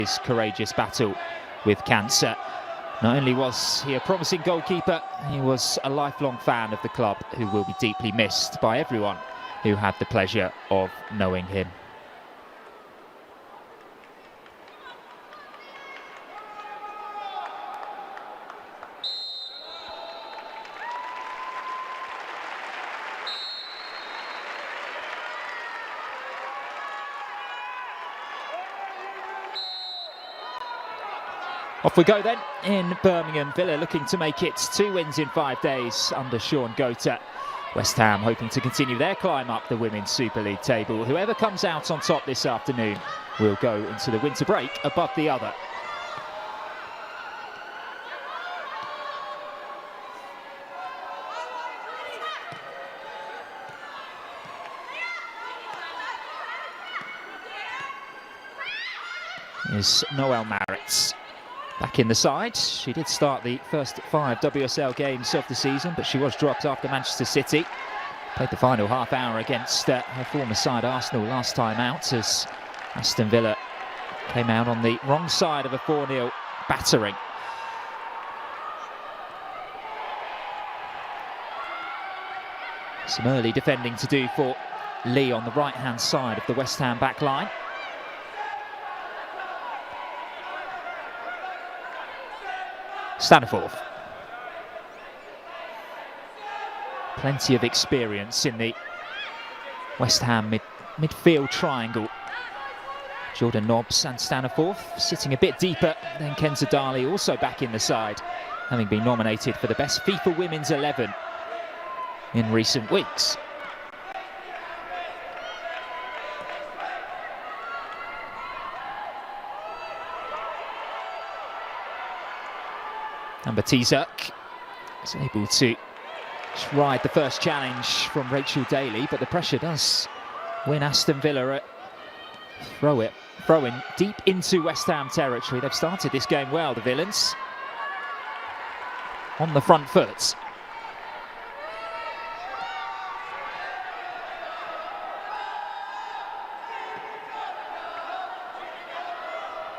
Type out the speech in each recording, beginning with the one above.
his courageous battle with cancer. Not only was he a promising goalkeeper, he was a lifelong fan of the club who will be deeply missed by everyone who had the pleasure of knowing him. Off we go then in Birmingham. Villa looking to make it 2 wins in 5 days under Sean Gota. West Ham hoping to continue their climb up the Women's Super League table. Whoever comes out on top this afternoon will go into the winter break above the other. Is Noelle Maritz back in the side. She did start the first 5 WSL games of the season, but she was dropped after Manchester City. Played the final half hour against her former side Arsenal last time out, as Aston Villa came out on the wrong side of a 4-0 battering. Some early defending to do for Lee on the right-hand side of the West Ham back line. Staniforth. Plenty of experience in the West Ham midfield triangle. Jordan Nobbs and Staniforth sitting a bit deeper than Kenza Dali, also back in the side, having been nominated for the best FIFA Women's 11 in recent weeks. And Batizuk is able to ride the first challenge from Rachel Daly, but the pressure does win Aston Villa a throw-in deep into West Ham territory. They've started this game well, the Villains, on the front foot.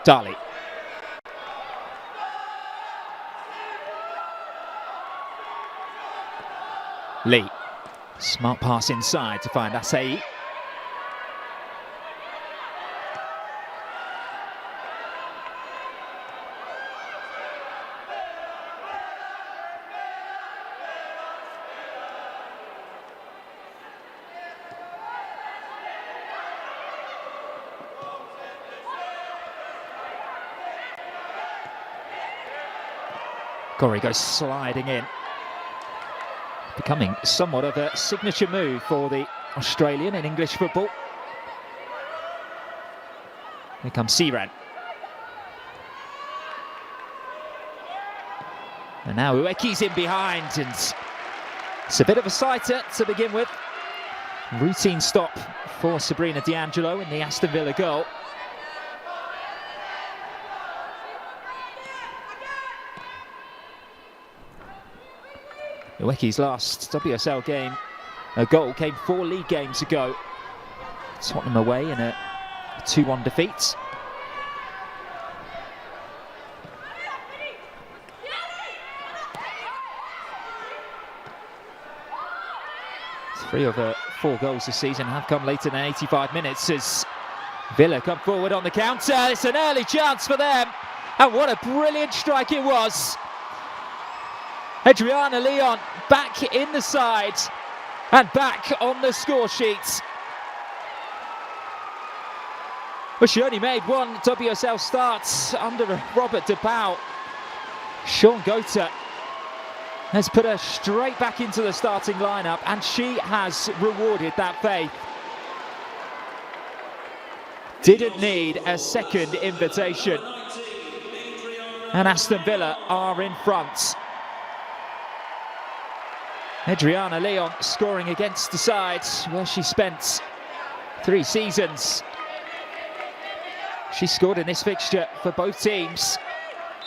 Dali. Lee. Smart pass inside to find Asseyi. Corey goes sliding in, becoming somewhat of a signature move for the Australian in English football. Here comes Siran. And now Ueki's in behind, and it's a bit of a sighter to begin with. Routine stop for Sabrina D'Angelo in the Aston Villa goal. Ueki's last WSL goal came 4 league games ago. Tottenham away in a 2-1 defeat. Three of her 4 goals this season have come later than 85 minutes as Villa come forward on the counter. It's an early chance for them, and what a brilliant strike it was. Adriana Leon back in the side and back on the score sheet. Well, she only made 1 WSL start under Robert DePau. Sean Gota has put her straight back into the starting lineup, and she has rewarded that faith. Didn't need a second invitation. And Aston Villa are in front. Adriana Leon scoring against the side where she spent 3 seasons. She scored in this fixture for both teams,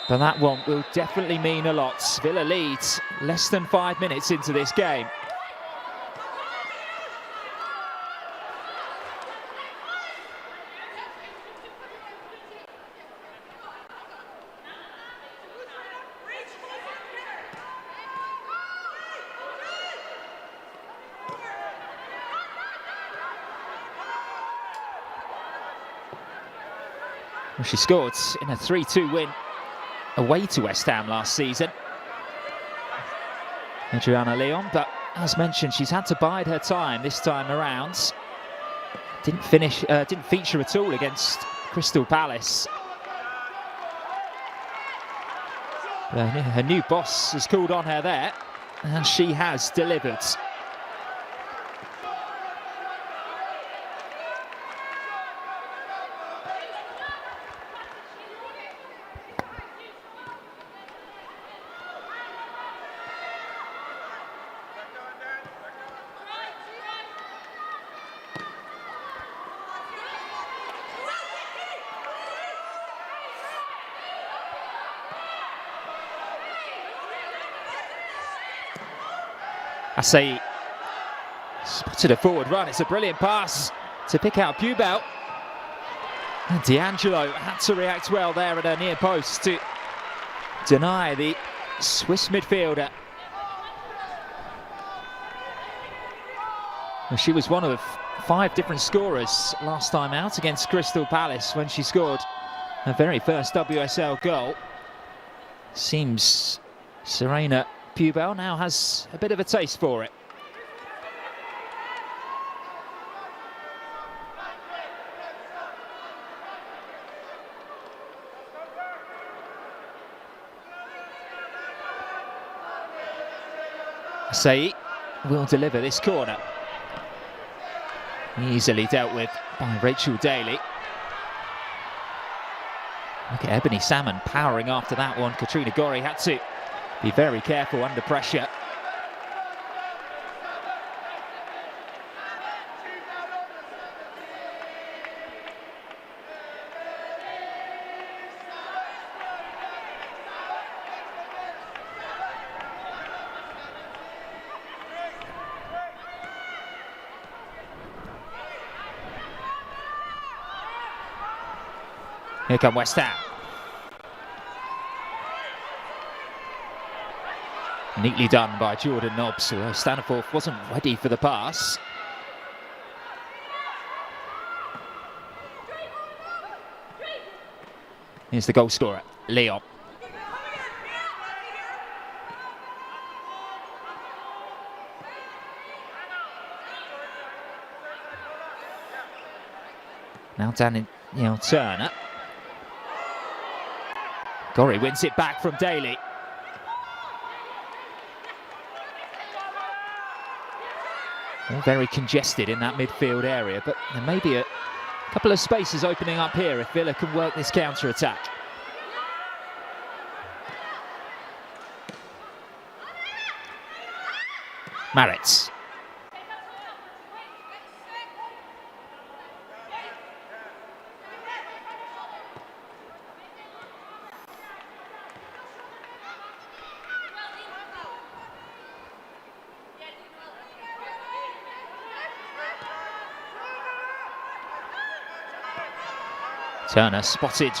but that one will definitely mean a lot. Villa leads less than 5 minutes into this game. Well, she scored in a 3-2 win away to West Ham last season, Adriana Leon, but as mentioned, she's had to bide her time this time around. Didn't feature at all against Crystal Palace. Her new boss has called on her there, and she has delivered. Asseyi spotted a forward run. It's a brilliant pass to pick out Pubel. And D'Angelo had to react well there at her near post to deny the Swiss midfielder. Well, she was one of 5 different scorers last time out against Crystal Palace when she scored her very first WSL goal. Seems Serena Pubel now has a bit of a taste for it. Asseyi will deliver this corner. Easily dealt with by Rachel Daly. Look at Ebony Salmon powering after that one. Katrina Gorry had to be very careful under pressure. Here come West Ham. Neatly done by Jordan Nobbs, although Staniforth wasn't ready for the pass. Here's the goal scorer, Leon. Now Danielle Turner. Gorry wins it back from Daly. All very congested in that midfield area, but there may be a couple of spaces opening up here if Villa can work this counter-attack. Maritz. Turner spotted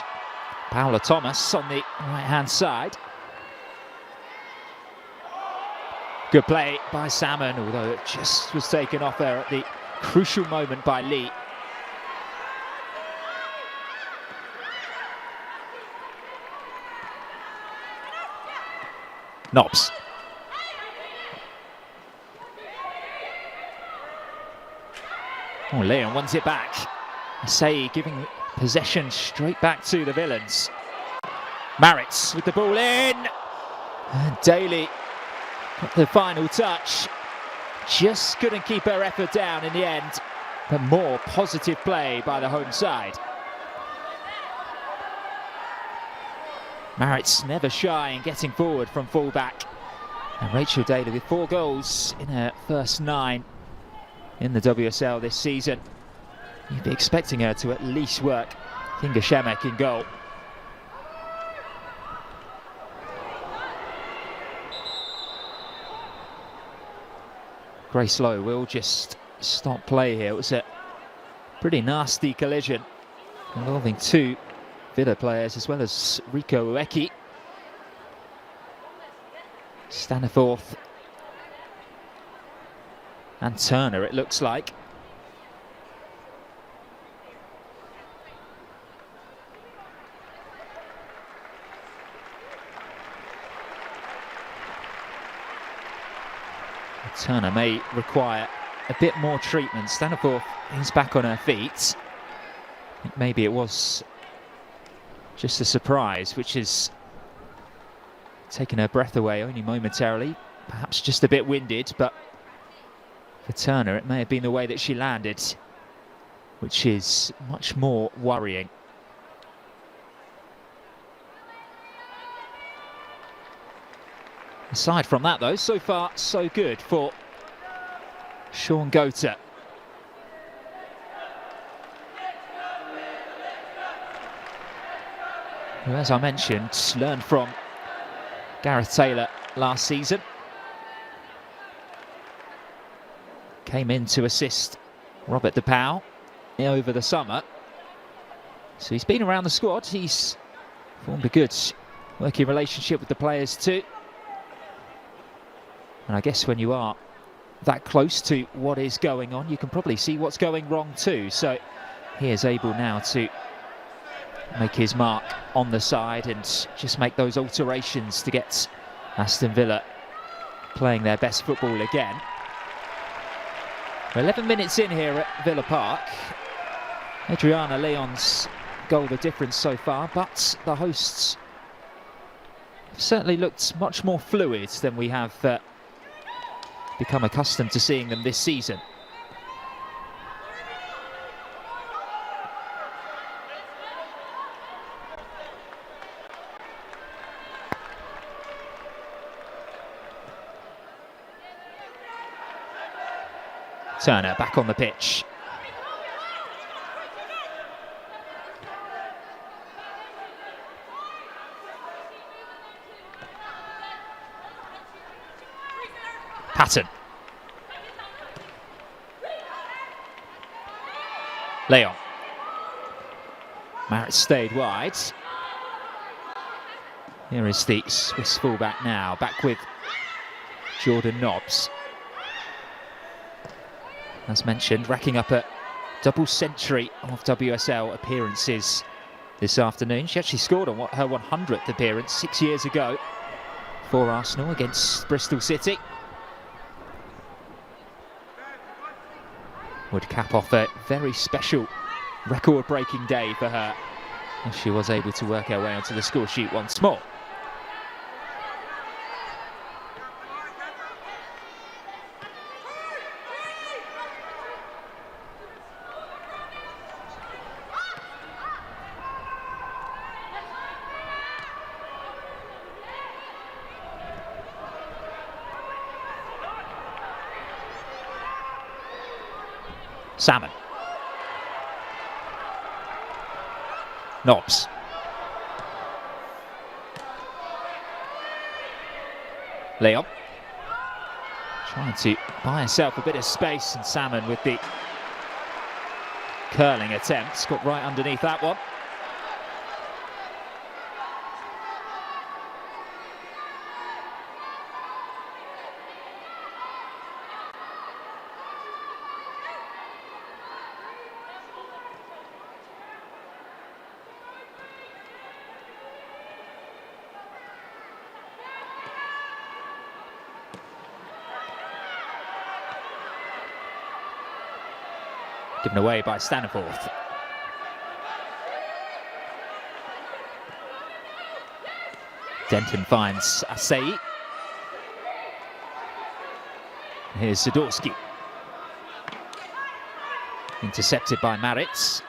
Paola Thomas on the right-hand side. Good play by Salmon, although it just was taken off her at the crucial moment by Lee. Nobbs. Oh, Leon wants it back. Asseyi giving possession straight back to the Villains. Maritz with the ball in. And Daly got the final touch. Just couldn't keep her effort down in the end. But more positive play by the home side. Maritz never shy in getting forward from full-back. And Rachel Daly with 4 goals in her first 9 in the WSL this season. You'd be expecting her to at least work Kinga Shemek in goal. Grace Lowe will just stop play here. It was a pretty nasty collision involving 2 Villa players as well as Rico Ueki. Staniforth and Turner, it looks like. Turner may require a bit more treatment. Staniforth is back on her feet. I think maybe it was just a surprise, which has taken her breath away only momentarily. Perhaps just a bit winded, but for Turner, it may have been the way that she landed, which is much more worrying. Aside from that, though, so far, so good for Sean Gota. Who, as I mentioned, learned from Gareth Taylor last season. Came in to assist Robert DePau over the summer. So he's been around the squad. He's formed a good working relationship with the players too. And I guess when you are that close to what is going on, you can probably see what's going wrong too. So he is able now to make his mark on the side and just make those alterations to get Aston Villa playing their best football again. We're 11 minutes in here at Villa Park. Adriana Leon's goal the difference so far, but the hosts have certainly looked much more fluid than we have become accustomed to seeing them this season. Turner back on the pitch. Patton. Leon. Marit stayed wide. Here is the Swiss fullback now, back with Jordan Nobbs. As mentioned, racking up a double century of WSL appearances this afternoon. She actually scored on her 100th appearance 6 years ago for Arsenal against Bristol City. Would cap off a very special record-breaking day for her, as she was able to work her way onto the score sheet once more. Salmon. Nobbs. Leon. Trying to buy herself a bit of space, and Salmon with the curling attempt. Got right underneath that one. Given away by Staniforth. Denton finds Asseyi. Here's Zadorsky. Intercepted by Maritz.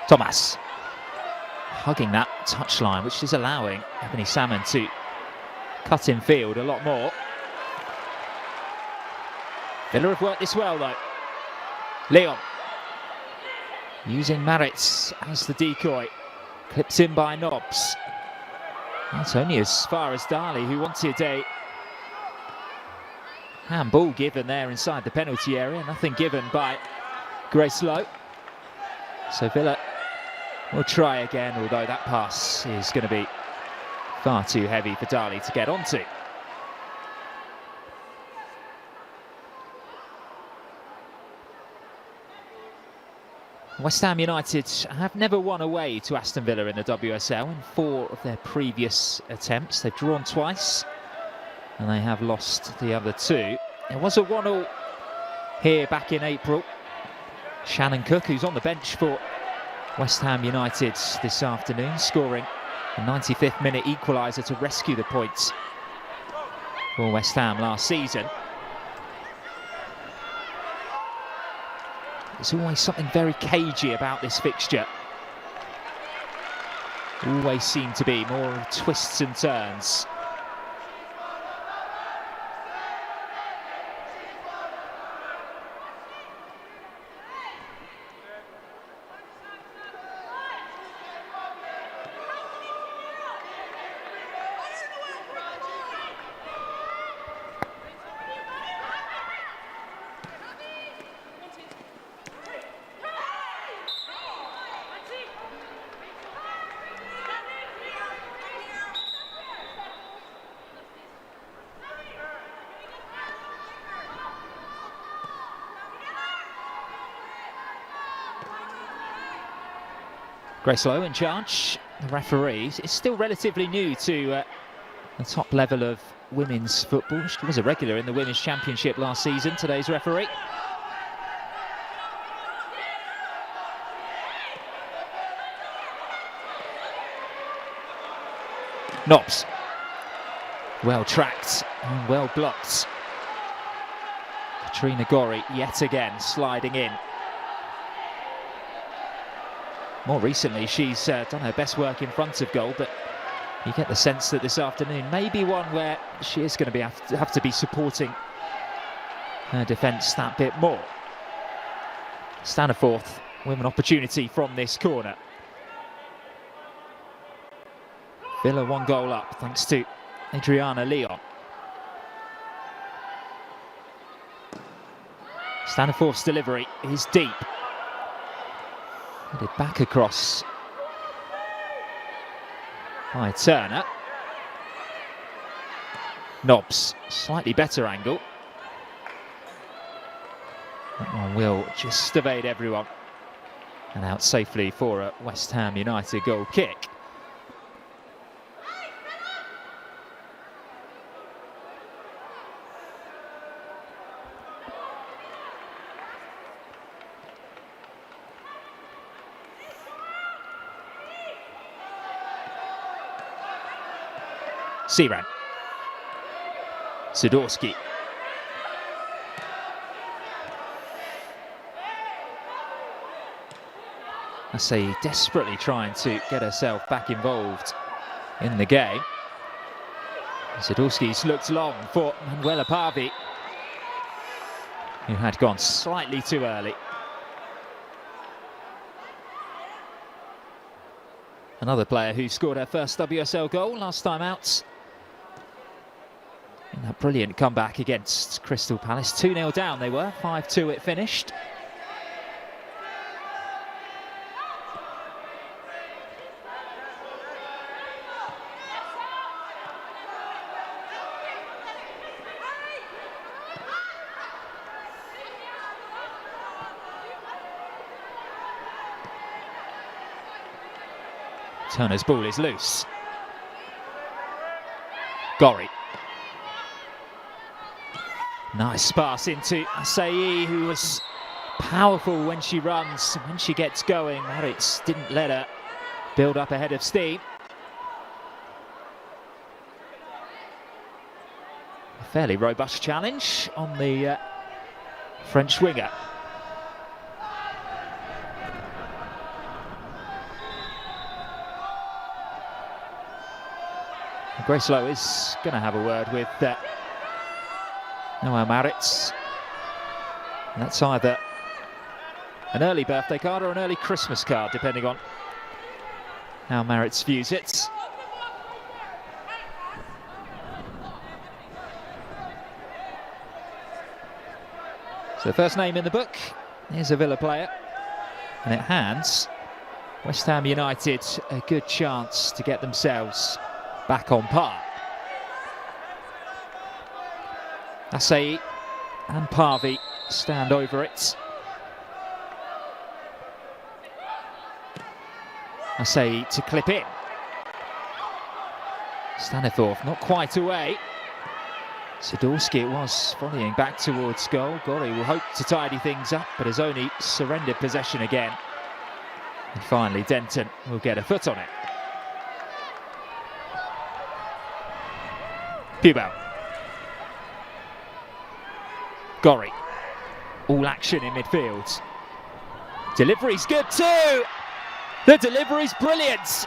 Thomas hugging that touchline, which is allowing Ebony Salmon to cut in field a lot more. Villa have worked this well though. Leon using Maritz as the decoy, clipped in by Nobbs. That's only as far as Dali, who wanted a handball given there inside the penalty area. Nothing given by Grace Lowe. So Villa will try again, although that pass is going to be far too heavy for Dali to get onto. West Ham United have never won away to Aston Villa in the WSL in 4 of their previous attempts. They've drawn twice and they have lost the other 2. There was a 1-1 here back in April. Shannon Cook, who's on the bench for West Ham United this afternoon, scoring a 95th minute equaliser to rescue the points for West Ham last season. There's always something very cagey about this fixture. Always seem to be more twists and turns. Grace Lowe in charge. The referee is still relatively new to the top level of women's football. She was a regular in the Women's Championship last season, today's referee. Nobbs. Well tracked and well blocked. Katrina Gorry yet again sliding in. More recently, she's done her best work in front of goal, but you get the sense that this afternoon may be one where she is going to have to be supporting her defence that bit more. Staniforth with an opportunity from this corner. Villa 1 goal up thanks to Adriana Leon. Staniforth's delivery is deep. Headed back across by Turner. Nobbs, slightly better angle. That one will just evade everyone and out safely for a West Ham United goal kick. Siran. Sidorski. Asseyi desperately trying to get herself back involved in the game. Sidorski's looked long for Manuela Parvi, who had gone slightly too early. Another player who scored her first WSL goal last time out. In that brilliant comeback against Crystal Palace. 2-0 down they were, 5-2 it finished. Turner's ball is loose. Gorry. Nice pass into Asseyi, who was powerful when she runs. When she gets going, Maritz didn't let her build up ahead of steam. A fairly robust challenge on the French winger. Grace Lowe is going to have a word with Noah Maritz. And that's either an early birthday card or an early Christmas card, depending on how Maritz views it. So the first name in the book is a Villa player, and it hands West Ham United a good chance to get themselves back on par. Asseyi and Parvi stand over it. Asseyi to clip in. Staniforth not quite away. Zadorsky it was, volleying back towards goal. Gori will hope to tidy things up, but has only surrendered possession again. And finally, Denton will get a foot on it. Pubel. Gori. All action in midfield. Delivery's good too! The delivery's brilliant!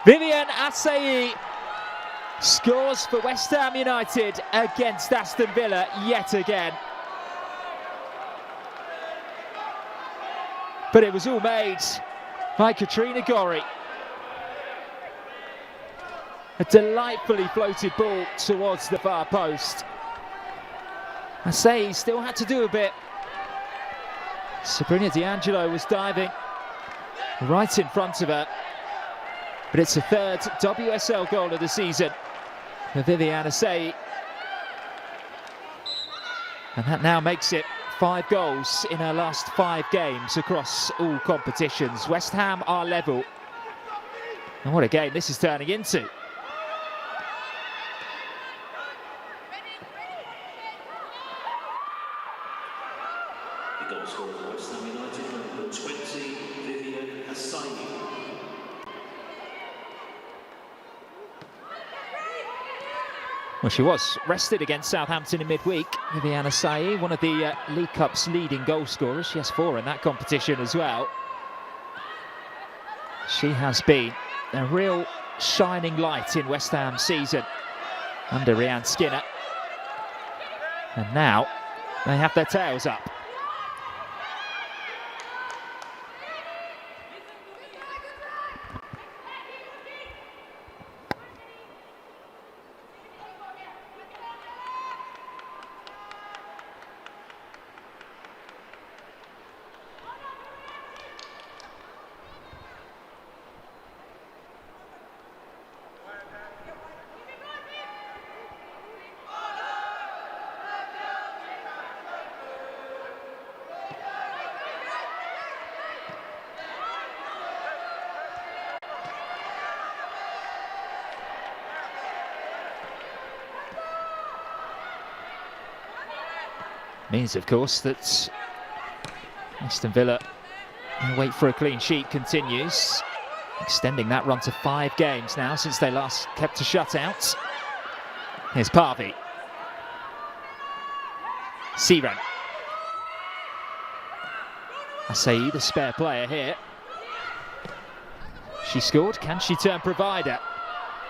Viviane Asseyi scores for West Ham United against Aston Villa yet again. But it was all made by Katrina Gori. A delightfully floated ball towards the far post. Asseyi still had to do a bit. Sabrina D'Angelo was diving right in front of her. But it's a third WSL goal of the season for Viviane Asseyi. And that now makes it 5 goals in her last 5 games across all competitions. West Ham are level. And what a game this is turning into. The goal scorer for West Ham United, number 20, Viviane Asseyi. Well, she was rested against Southampton in midweek. Viviane Asseyi, one of the League Cup's leading goal scorers. She has 4 in that competition as well. She has been a real shining light in West Ham's season under Rhian Skinner. And now they have their tails up. Means, of course, that Aston Villa wait for a clean sheet continues, extending that run to 5 games now since they last kept a shutout. Here's Parvi. Siren. Asseyi, the spare player here. She scored. Can she turn provider?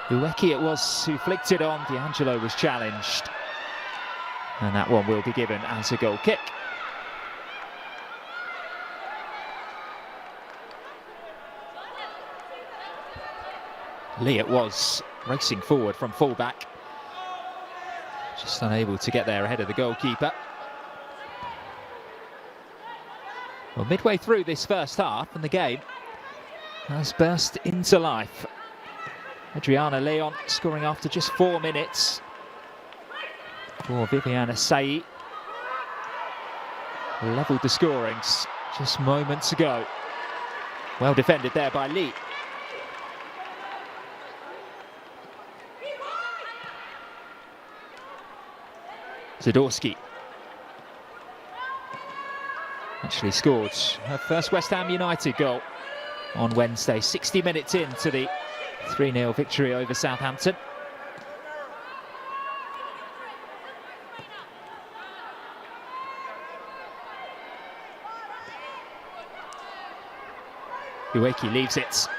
Ueki it was who flicked it on. D'Angelo was challenged. And that one will be given as a goal kick. Lee it was, racing forward from fullback. Just unable to get there ahead of the goalkeeper. Well, midway through this first half, and the game has burst into life. Adriana Leon scoring after just 4 minutes. For Viviane Asseyi, levelled the scorings just moments ago. Well defended there by Lee. Zadorsky actually scored her first West Ham United goal on Wednesday, 60 minutes into the 3-0 victory over Southampton. Ueki leaves it.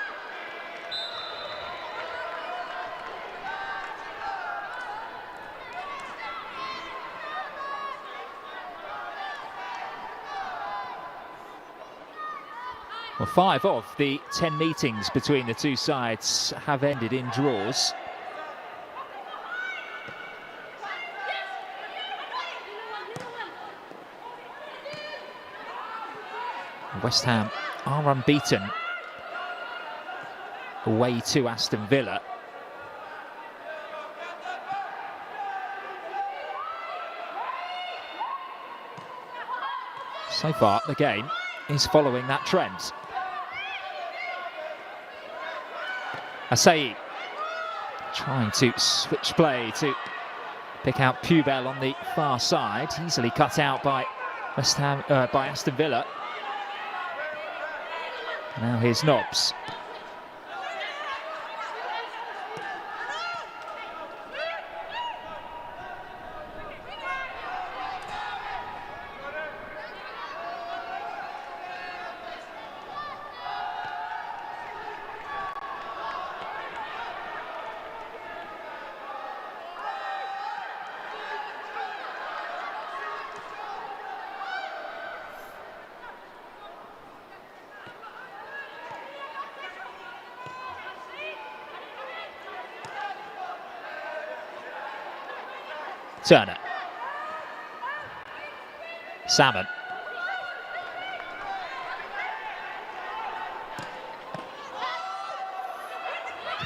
Well, 5 of the 10 meetings between the two sides have ended in draws. West Ham are unbeaten away to Aston Villa. So far, the game is following that trend. Asseyi trying to switch play to pick out Pubel on the far side, easily cut out by by Aston Villa. Now here's Nobbs. Turner. Salmon.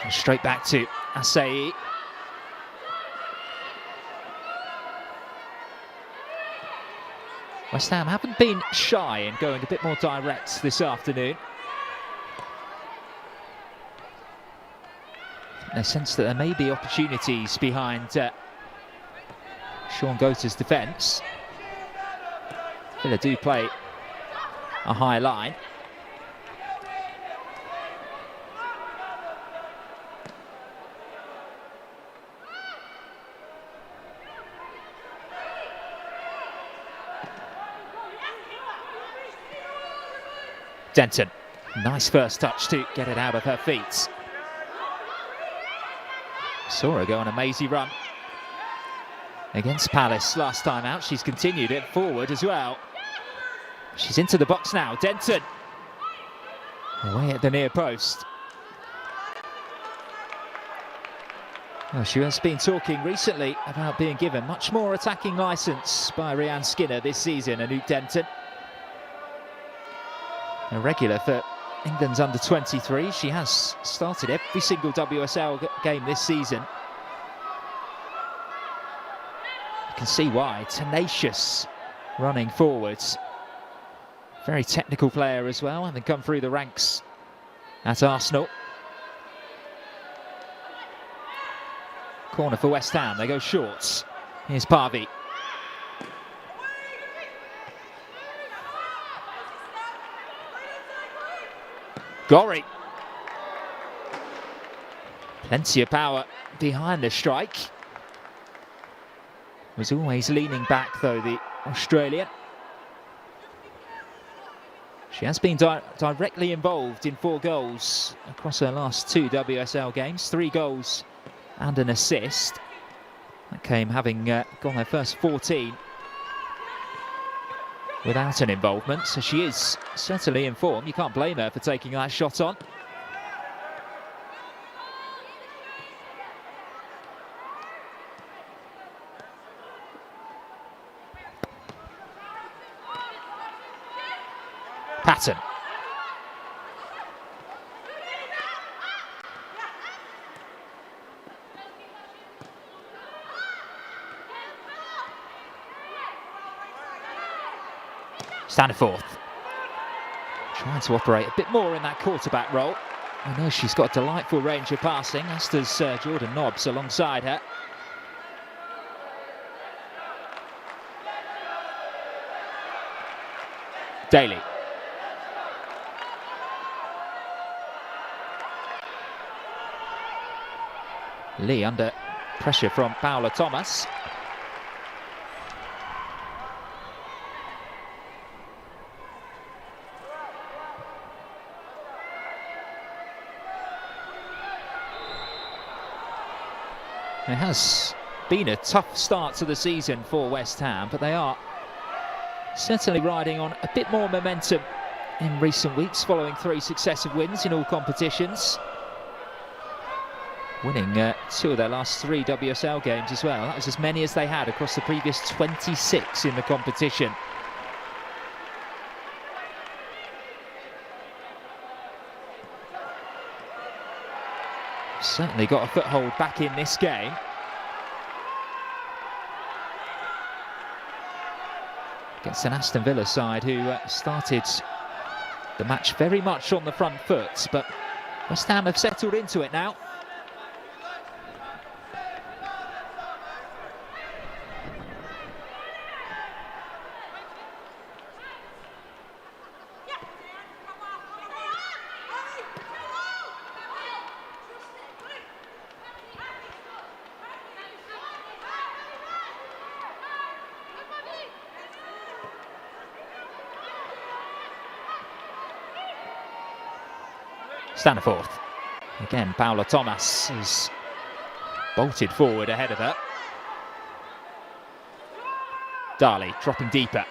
Straight back to Asseyi. West Ham haven't been shy in going a bit more direct this afternoon. I sense that there may be opportunities behind Sean Goater's defence. Villa do play a high line. Denton, nice first touch to get it out of her feet. Saw her go on a mazy run against Palace last time out. She's continued it forward as well. She's into the box now. Denton away at the near post. Well, she has been talking recently about being given much more attacking licence by Rianne Skinner this season. Anouk Denton, a regular for England's under-23. She has started every single WSL game this season. You can see why. Tenacious running forwards. Very technical player as well, having come through the ranks at Arsenal. Corner for West Ham, they go short. Here's Parvey. Gorry. Plenty of power behind the strike. Was always leaning back though, the Australian. She has been directly involved in 4 goals across her last 2 WSL games, 3 goals and an assist. That came having gone her first 14 without an involvement, so she is certainly in form. You can't blame her for taking that shot on. Patton. Staniforth trying to operate a bit more in that quarterback role. I know she's got a delightful range of passing, as does Jordan Nobbs alongside her. Daly. Lee under pressure from Paola Thomas. It has been a tough start to the season for West Ham, but they are certainly riding on a bit more momentum in recent weeks, following 3 successive wins in all competitions. Winning 2 of their last 3 WSL games as well. That was as many as they had across the previous 26 in the competition. Certainly got a foothold back in this game. Against an Aston Villa side who started the match very much on the front foot, but West Ham have settled into it now. Staniforth. Again, Paula Thomas is bolted forward ahead of her. Dali dropping deeper.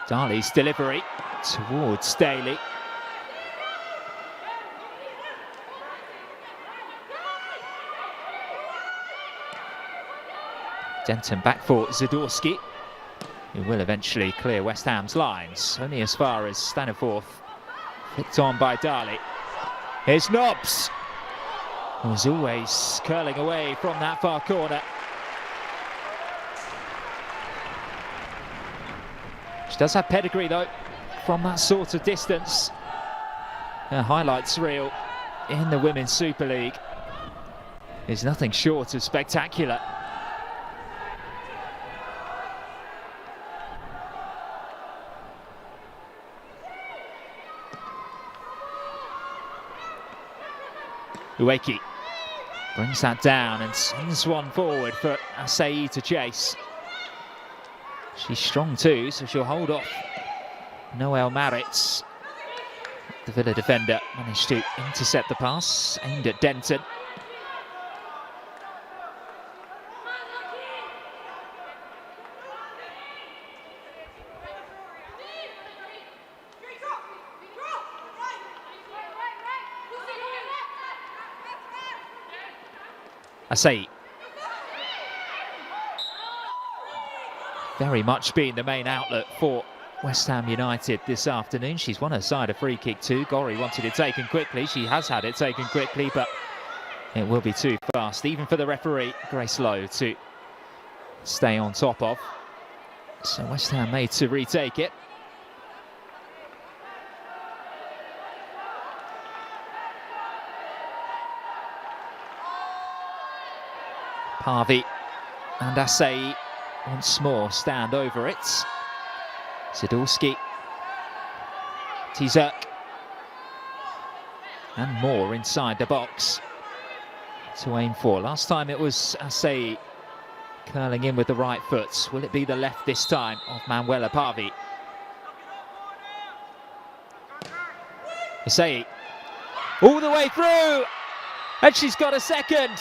Dali's delivery towards Daly. Denton back for Zadorsky, who will eventually clear West Ham's lines. Only as far as Staniforth, flicked on by Dali. Here's Nobbs, who's always curling away from that far corner. She does have pedigree though, from that sort of distance. Her highlights reel in the Women's Super League is nothing short of spectacular. Ueki brings that down and sends one forward for Asseyi to chase. She's strong too, so she'll hold off Noelle Maritz. The Villa defender managed to intercept the pass, aimed at Denton. Asseyi. Very much been the main outlet for West Ham United this afternoon. She's won her side a free kick too. Gorry wanted it taken quickly. She has had it taken quickly, but it will be too fast, even for the referee, Grace Lowe, to stay on top of. So West Ham made to retake it. Parvi and Asseyi once more stand over it. Zadorsky, Tizek, and more inside the box to aim for. Last time it was Asseyi curling in with the right foot. Will it be the left this time of Manuela Parvi? Asseyi all the way through, and she's got a second.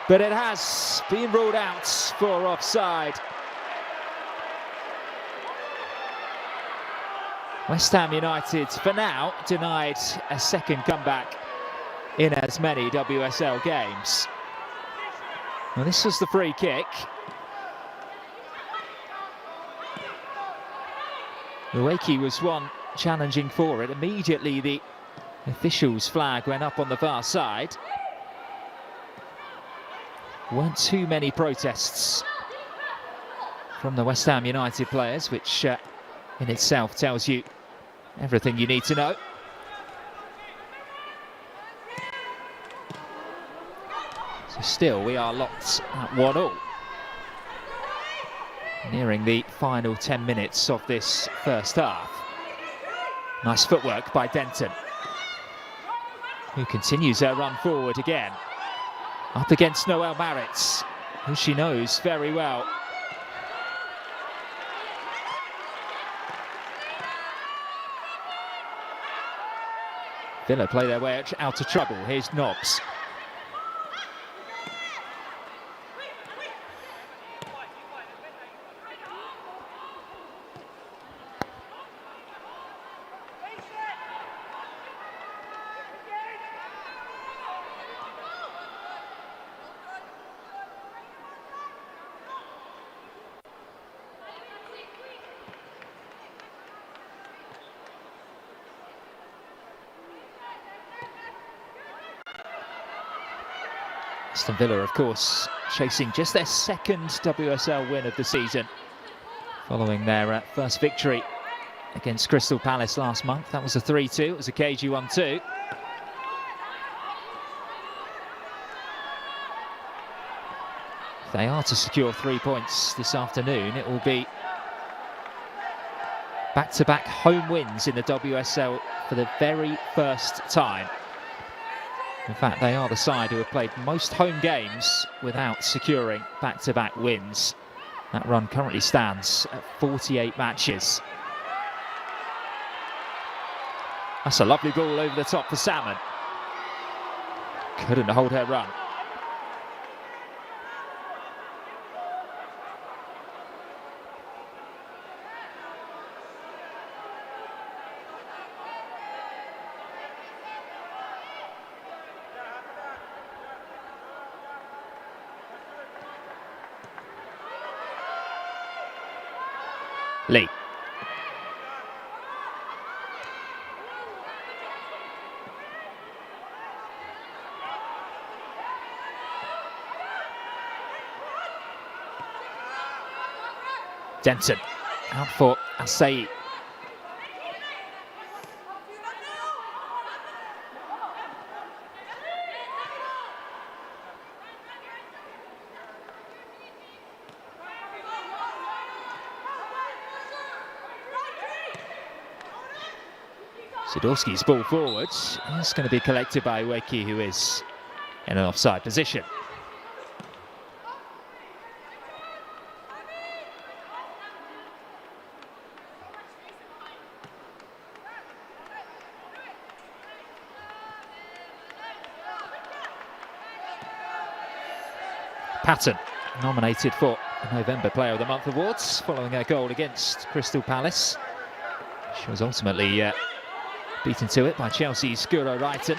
But it has been ruled out for offside. West Ham United, for now, denied a second comeback in as many WSL games. Well, this was the free kick. Ueki was one challenging for it. Immediately the official's flag went up on the far side. Weren't too many protests from the West Ham United players, which in itself tells you everything you need to know. So still we are locked at 1-1. Nearing the final 10 minutes of this first half. Nice footwork by Denton, who continues her run forward again. Up against Noelle Maritz, who she knows very well. Villa play their way out of trouble. Here's Nobbs. Aston Villa, of course, chasing just their second WSL win of the season, following their first victory against Crystal Palace last month. That was a 3-2, it was a cagey one too. If they are to secure 3 points this afternoon, it will be back-to-back home wins in the WSL for the very first time. In fact, they are the side who have played most home games without securing back-to-back wins. That run currently stands at 48 matches. That's a lovely ball over the top for Salmon. Couldn't hold her run. Lee. Denton out for Asseyi. Sidorski's ball forward. It's going to be collected by Ueki, who is in an offside position. Patton, nominated for the November Player of the Month awards following her goal against Crystal Palace. She was ultimately beaten to it by Chelsea's Guro Reiten,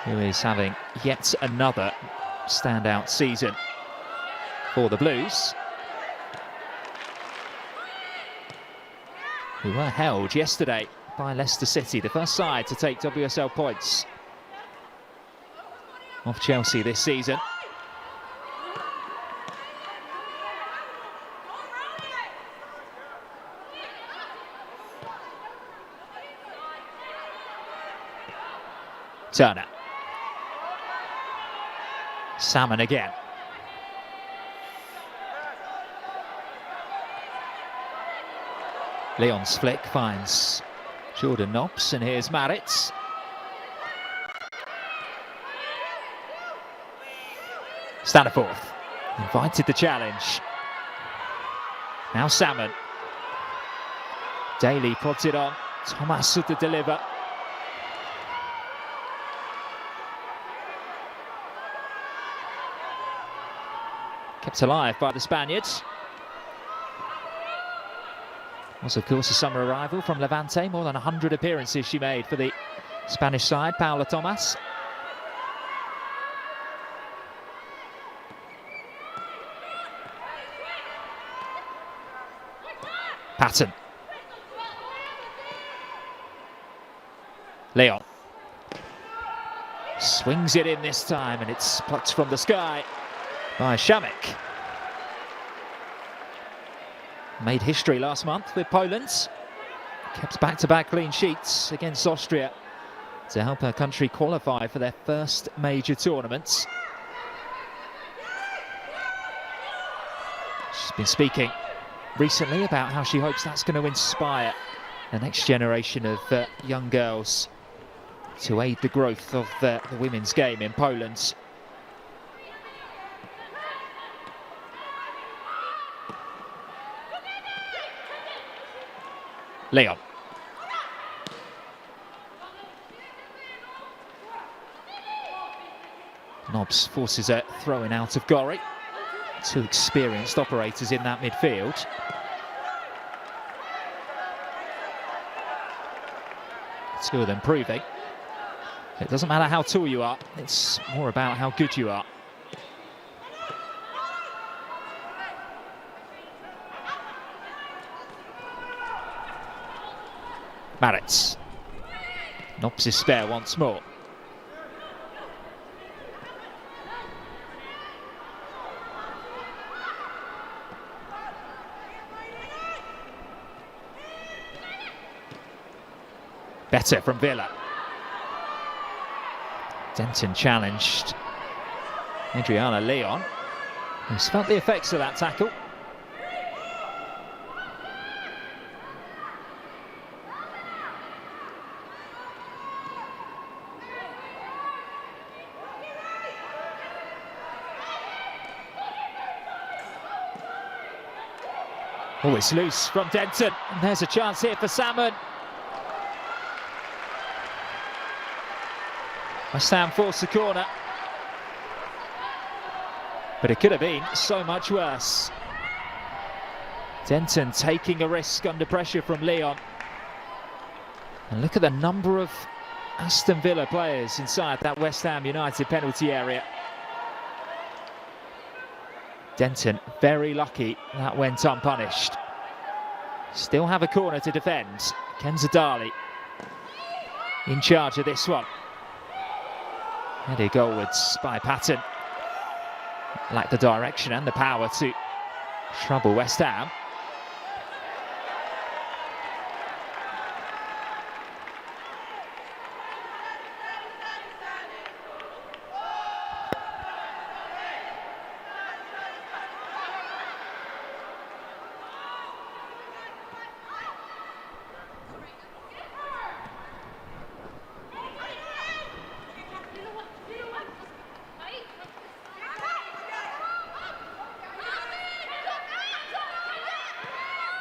who is having yet another standout season for the Blues, who were held yesterday by Leicester City, the first side to take WSL points off Chelsea this season. Turner. Salmon again. Leon's flick finds Jordan Nobbs, and here's Maritz. Staniforth invited the challenge. Now Salmon. Daly prods it on. Thomas with the deliver. Kept alive by the Spaniards. Was, of course, a summer arrival from Levante. More than 100 appearances she made for the Spanish side, Paula Thomas. Patton. Leon. Swings it in this time, and it's plucked from the sky by Shamik. Made history last month with Poland. Kept back-to-back clean sheets against Austria to help her country qualify for their first major tournaments. She's been speaking recently about how she hopes that's going to inspire the next generation of young girls to aid the growth of the women's game in Poland. Leon. Nobbs forces a throw-in out of Gorry. Two experienced operators in that midfield. Two of them proving it doesn't matter how tall you are, it's more about how good you are. Maritz. Nobbs is spare once more. Better from Villa. Denton challenged Adriana Leon, who's felt the effects of that tackle. Oh, it's loose from Denton, and there's a chance here for Salmon. West Ham force the corner, but it could have been so much worse. Denton taking a risk under pressure from Leon. And look at the number of Aston Villa players inside that West Ham United penalty area. Denton very lucky that went unpunished. Still have a corner to defend. Kenzadali in charge of this one. Headed goalwards by Patton. Lacked the direction and the power to trouble West Ham.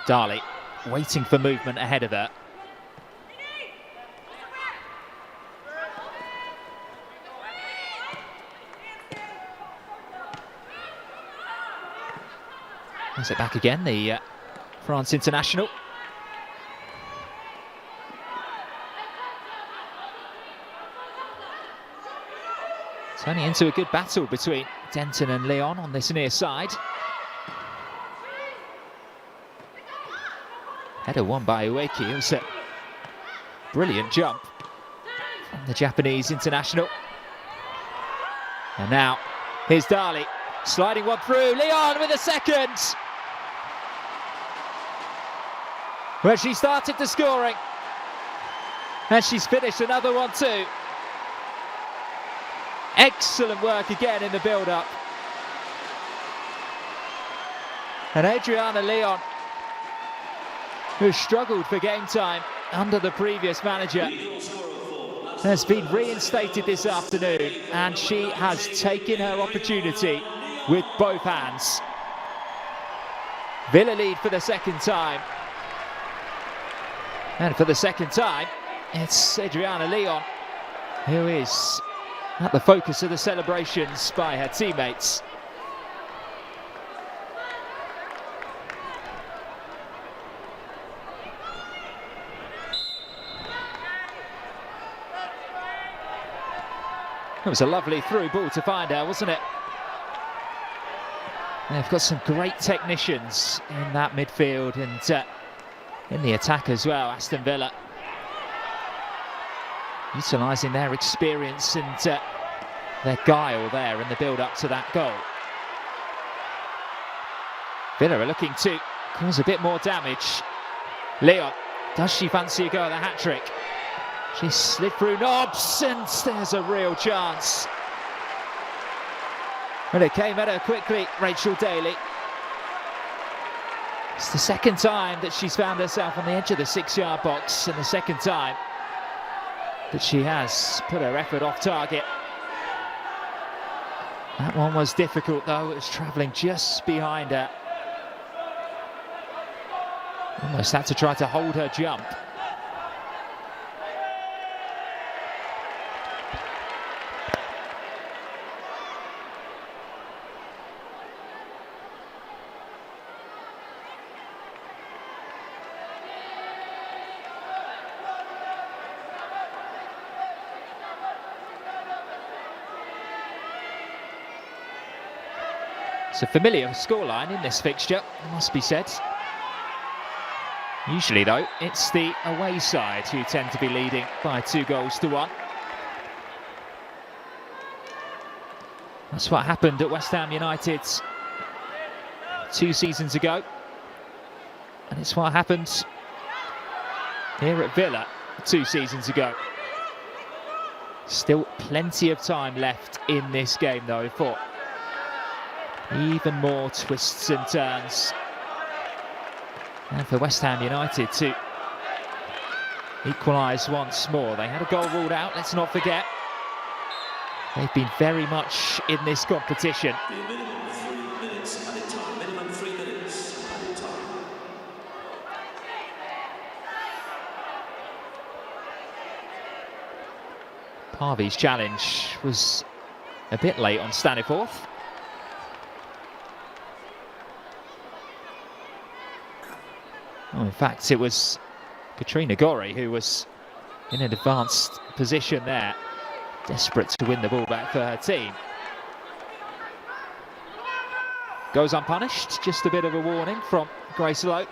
Dali waiting for movement ahead of her. Has it back again, the France international. Turning into a good battle between Denton and Leon on this near side. Header won by Ueki. It was a brilliant jump from the Japanese international. And now, here's Dali, sliding one through. Leon with a second! Well, she started the scoring. And she's finished another one too. Excellent work again in the build-up. And Adriana Leon, who struggled for game time under the previous manager, has been reinstated this afternoon, and she has taken her opportunity with both hands. Villa lead for the second time. And for the second time, it's Adriana Leon who is at the focus of the celebrations by her teammates. It was a lovely through ball to find her, wasn't it? They've got some great technicians in that midfield and in the attack as well, Aston Villa. Utilising their experience and their guile there in the build-up to that goal. Villa are looking to cause a bit more damage. Leon, does she fancy a go at the hat-trick? She slid through knobs, and there's a real chance. Well, it came at her quickly, Rachel Daly. It's the second time that she's found herself on the edge of the 6-yard box, and the second time that she has put her effort off target. That one was difficult though, it was travelling just behind her. Almost had to try to hold her jump. It's a familiar scoreline in this fixture, it must be said. Usually though, it's the away side who tend to be leading by 2-1. That's what happened at West Ham United 2 seasons ago. And it's what happened here at Villa 2 seasons ago. Still plenty of time left in this game though for even more twists and turns. And for West Ham United to equalise once more. They had a goal ruled out, let's not forget. They've been very much in this competition. Minimum 3 minutes at a time. Minimum 3 minutes at a time. Harvey's challenge was a bit late on Staniforth. Oh, in fact, it was Katrina Gorry who was in an advanced position there, desperate to win the ball back for her team. Goes unpunished, just a bit of a warning from Grace Lowe.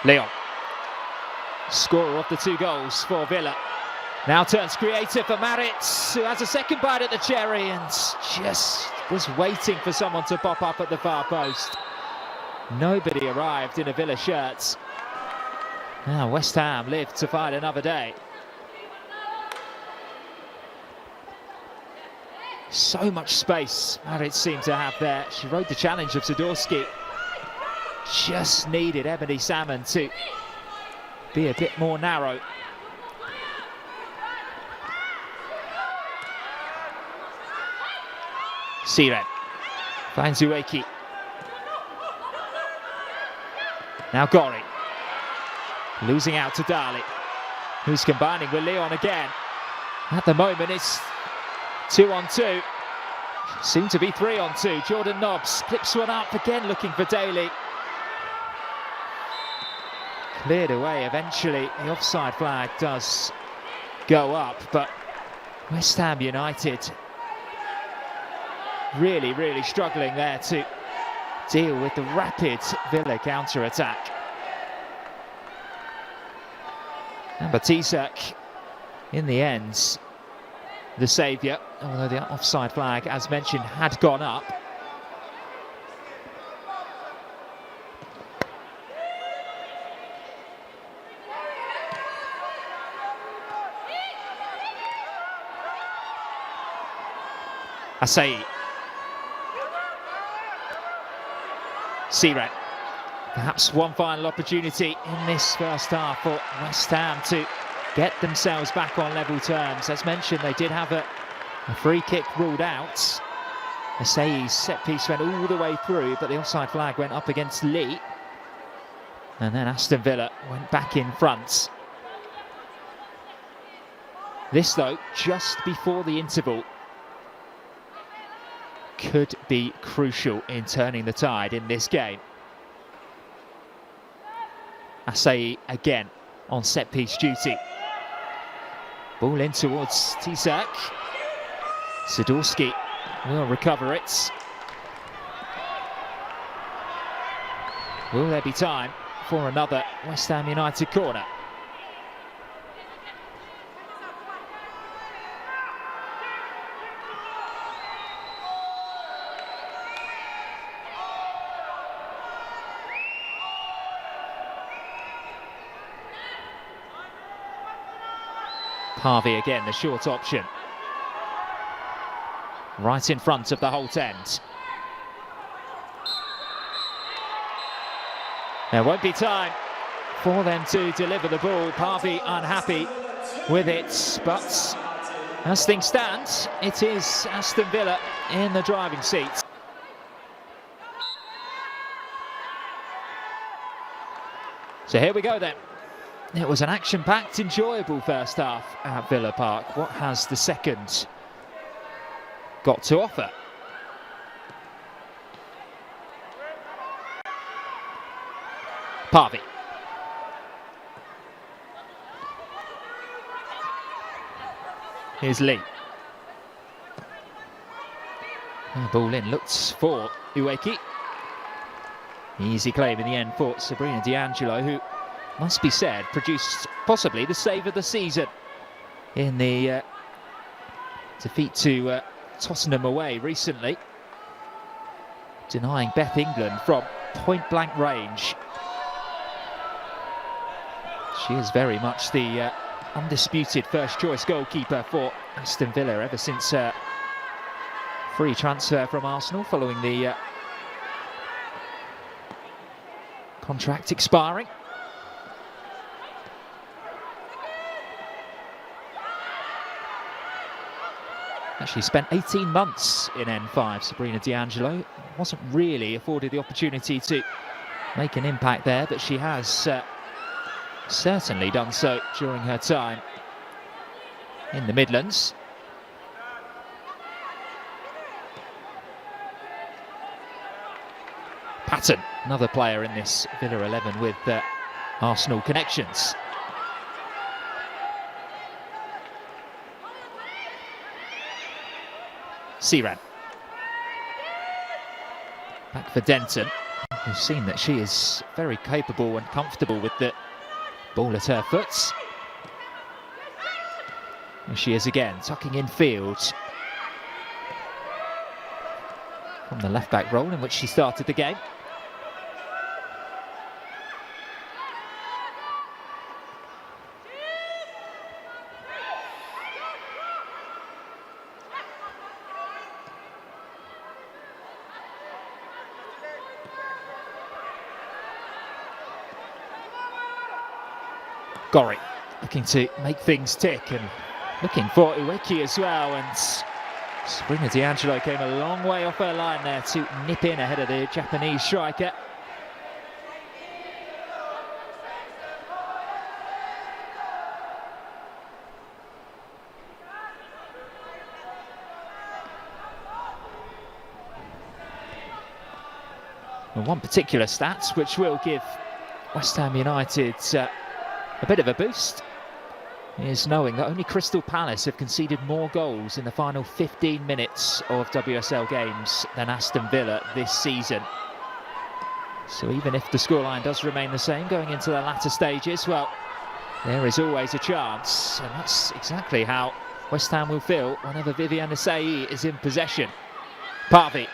Leon, scorer of the 2 goals for Villa. Now turns creative for Maritz, who has a second bite at the cherry and just was waiting for someone to pop up at the far post. Nobody arrived in a Villa shirt. Now West Ham live to fight another day. So much space Maritz seemed to have there. She rode the challenge of Zadorsky. Just needed Ebony Salmon to be a bit more narrow. Siren finds Ueki. Now Gorry. Losing out to Dali, who's combining with Leon again. At the moment it's 2-on-2. Soon to be 3-on-2. Jordan Nobbs clips one up again, looking for Daly. Cleared away eventually. The offside flag does go up, but West Ham United really struggling there to deal with the rapid Villa counter-attack. And Batisak, in the end, the saviour, although the offside flag, as mentioned, had gone up. Asseyi. Siren. Perhaps one final opportunity in this first half for West Ham to get themselves back on level terms. As mentioned, they did have a free kick ruled out. Asseyi's set piece went all the way through, but the offside flag went up against Lee. And then Aston Villa went back in front. This, though, just before the interval, could be crucial in turning the tide in this game. Asseyi again on set-piece duty. Ball in towards Tisak. Zadorsky will recover it. Will there be time for another West Ham United corner? Harvey again, the short option. Right in front of the Holt end. There won't be time for them to deliver the ball. Harvey unhappy with it, but as things stand, it is Aston Villa in the driving seat. So here we go then. It was an action-packed, enjoyable first half at Villa Park. What has the second got to offer? Parvey. Here's Lee. Ball in, looks for Ueki. Easy claim in the end for Sabrina D'Angelo, who, must be said, produced possibly the save of the season in the defeat to Tottenham away recently. denying Beth England from point-blank range. She is very much the undisputed first-choice goalkeeper for Aston Villa ever since her free transfer from Arsenal following the contract expiring. Actually spent 18 months in N5, Sabrina D'Angelo. Wasn't really afforded the opportunity to make an impact there, but she has certainly done so during her time in the Midlands. Patton, another player in this Villa 11 with Arsenal connections. Siran. Back for Denton. We've seen that she is very capable and comfortable with the ball at her foot. Here she is again, tucking in field from the left-back role in which she started the game. Gorry looking to make things tick and looking for Ueki as well, and Sabrina D'Angelo came a long way off her line there to nip in ahead of the Japanese striker. And one particular stat which will give West Ham United a bit of a boost is knowing that only Crystal Palace have conceded more goals in the final 15 minutes of WSL games than Aston Villa this season. So even if the scoreline does remain the same going into the latter stages, well, there is always a chance, and that's exactly how West Ham will feel whenever Viviane Asseyi is in possession. Parvey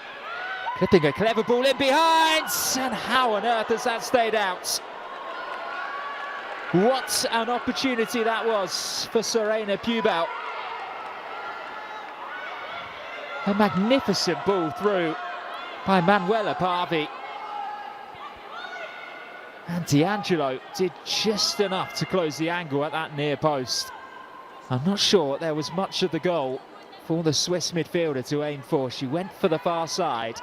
clipping a clever ball in behind, and how on earth has that stayed out? What an opportunity that was for Serena Pubel. A magnificent ball through by Manuela Parvey. And D'Angelo did just enough to close the angle at that near post. I'm not sure there was much of the goal for the Swiss midfielder to aim for. She went for the far side.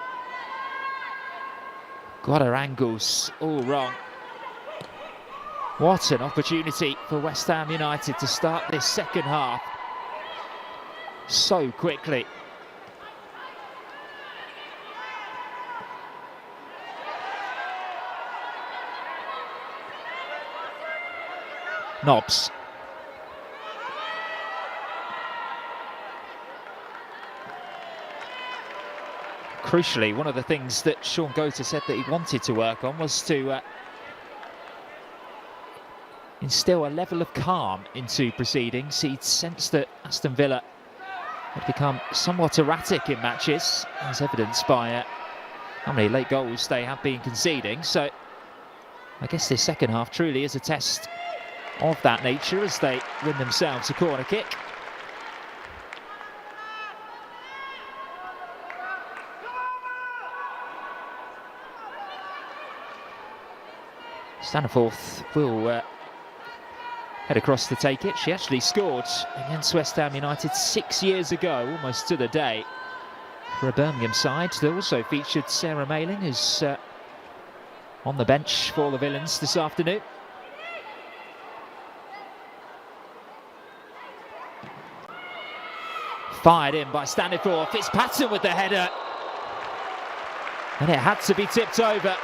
Got her angles all wrong. What an opportunity for West Ham United to start this second half so quickly. Nobbs. Crucially, one of the things that Sean Gota said that he wanted to work on was to instill a level of calm into proceedings. He'd sensed that Aston Villa had become somewhat erratic in matches, as evidenced by how many late goals they have been conceding. So I guess this second half truly is a test of that nature as they win themselves a corner kick. Staniforth will head across to take it. She actually scored against West Ham United 6 years ago, almost to the day, for a Birmingham side. They also featured Sarah Mayling, who's on the bench for the Villains this afternoon. Fired in by Staniforth. It's Patton with the header. And it had to be tipped over.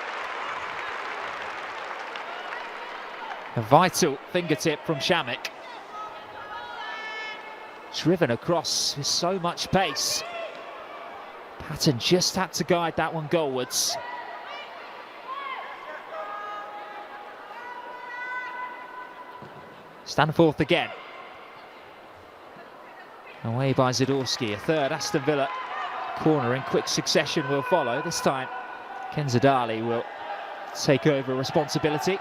A vital fingertip from Shamek. Driven across with so much pace. Patton just had to guide that one goalwards. Staniforth again. Away by Zidorski, a third Aston Villa corner in quick succession will follow. This time, Kenzadali will take over responsibility.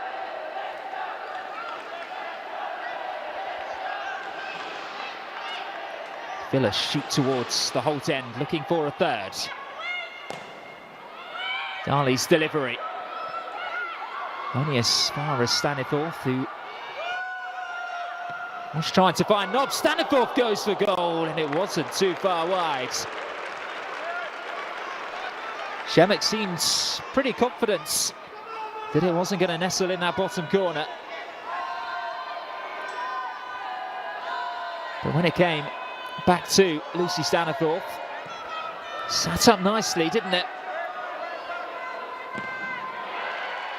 Villa shoot towards the Holt end, looking for a third. Dali's delivery. Only as far as Staniforth, who was trying to find Nobbs. Staniforth goes for goal, and it wasn't too far wide. Shemek seems pretty confident that it wasn't going to nestle in that bottom corner. But when it came back to Lucy Staniforth, sat up nicely, didn't it?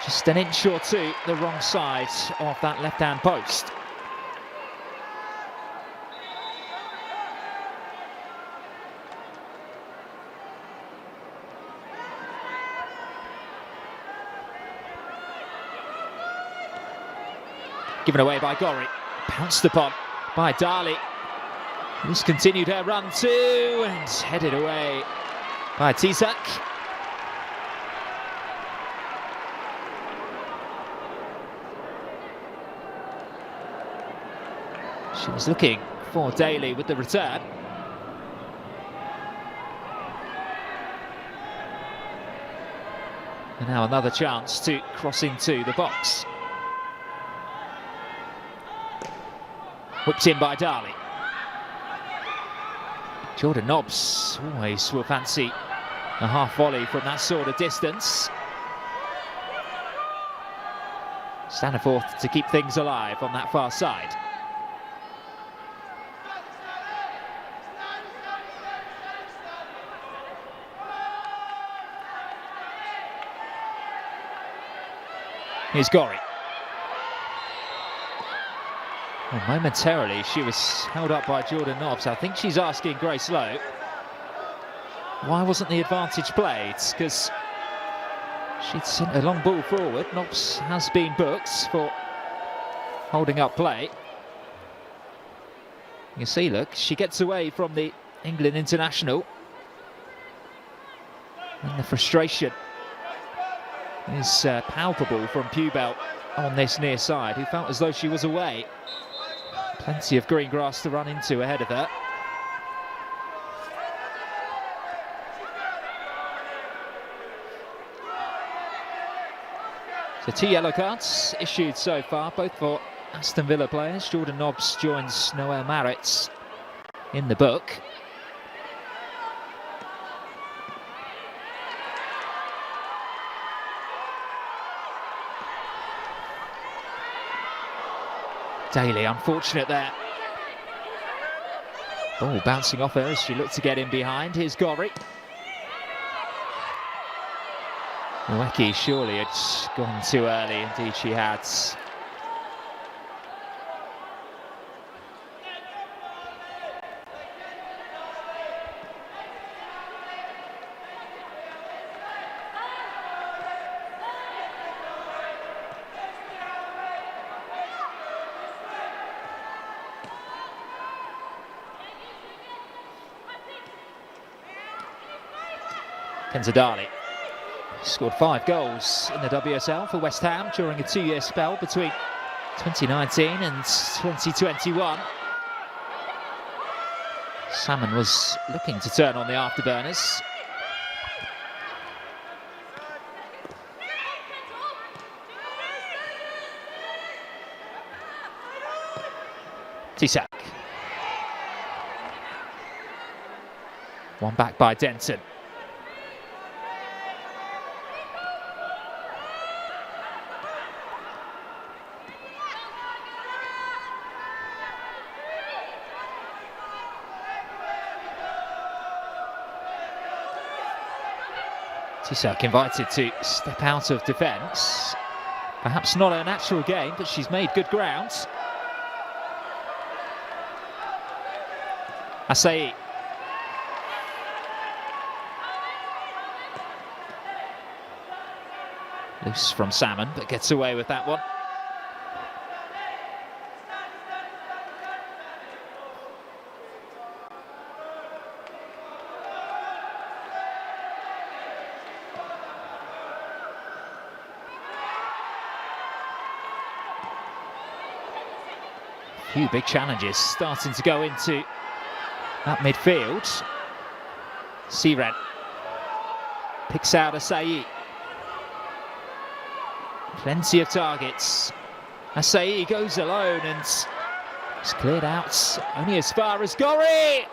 Just an inch or two the wrong side of that left-hand post. Given away by Gorry, pounced upon by Dali, who's continued her run too, and headed away by Tisak. She was looking for Daly with the return. And now another chance to cross into the box. Whipped in by Dali. Jordan Nobbs always will fancy a half volley from that sort of distance. Staniforth to keep things alive on that far side. Here's Gorry. Well, momentarily she was held up by Jordan Nobbs. I think she's asking Grace Lowe, why wasn't the advantage played? Because she'd sent a long ball forward. Nobbs has been booked for holding up play. You can see, look, she gets away from the England international. And the frustration is palpable from Pewbelt on this near side, who felt as though she was away. Plenty of green grass to run into ahead of her. So 2 yellow cards issued so far, both for Aston Villa players. Jordan Nobbs joins Noel Maritz in the book. Daly, unfortunate there. Ball bouncing off her as she looked to get in behind. Here's Gorry. Mweki surely had gone too early, indeed she had. Kenzadali scored 5 goals in the WSL for West Ham during a 2-year spell between 2019 and 2021. Salmon was looking to turn on the afterburners. Tisak. One back by Denton. Tisak invited to step out of defence. Perhaps not her natural game, but she's made good ground. Asseyi. Loose from Salmon, but gets away with that one. few big challenges starting to go into that midfield. Siren picks out Asseyi. Plenty of targets. Asseyi goes alone and it's cleared out only as far as Gori.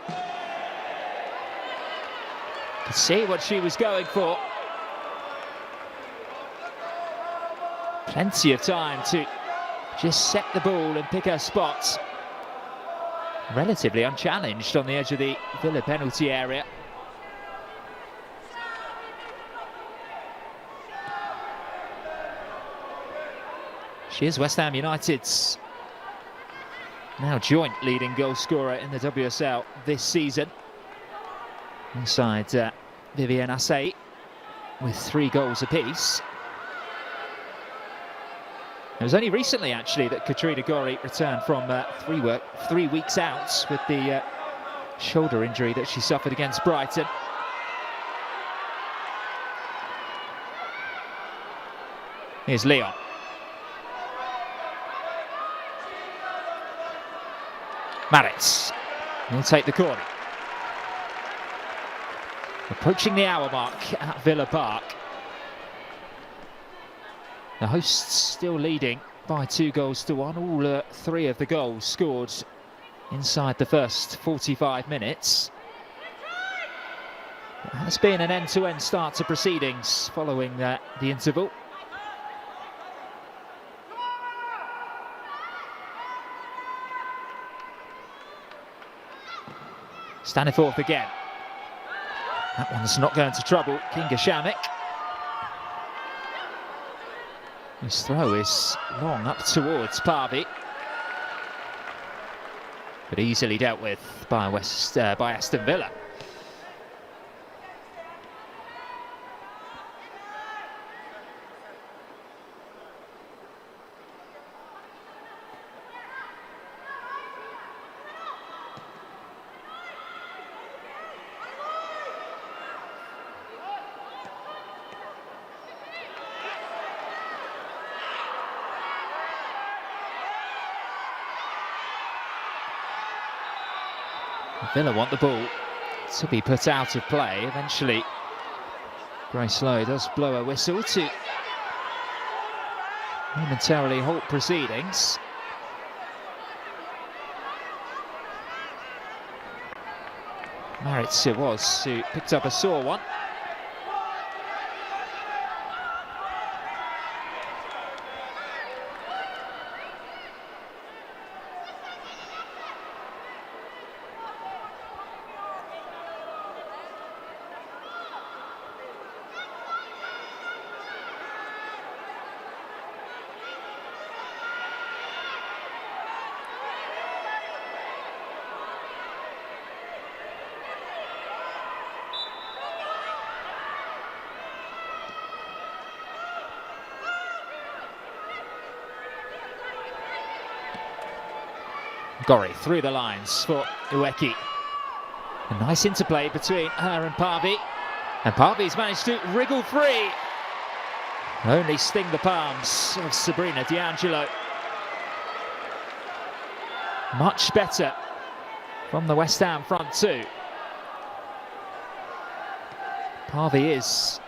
Could see what she was going for. Plenty of time to just set the ball and pick her spot. Relatively unchallenged on the edge of the Villa penalty area. She is West Ham United's now joint leading goal scorer in the WSL this season, alongside Viviane Asseyi with 3 goals apiece. It was only recently, actually, that Katrina Gori returned from 3 weeks out with the shoulder injury that she suffered against Brighton. Here's Leon. Maritz will take the corner. Approaching the hour mark at Villa Park. The hosts still leading by 2-1. All 3 of the goals scored inside the first 45 minutes. It has been an end-to-end start to proceedings following the interval. Staniforth again. That one's not going to trouble Kinga Shamik. His throw is long up towards Parby, but easily dealt with by Aston Villa. Villa want the ball to be put out of play. Eventually, Grace Lowe does blow a whistle to momentarily halt proceedings. Maritz it was who picked up a sore one. Gori through the lines for Ueki. A nice interplay between her and Parby. And Parby's managed to wriggle free. Only sting the palms of Sabrina D'Angelo. Much better from the West Ham front two. Parby is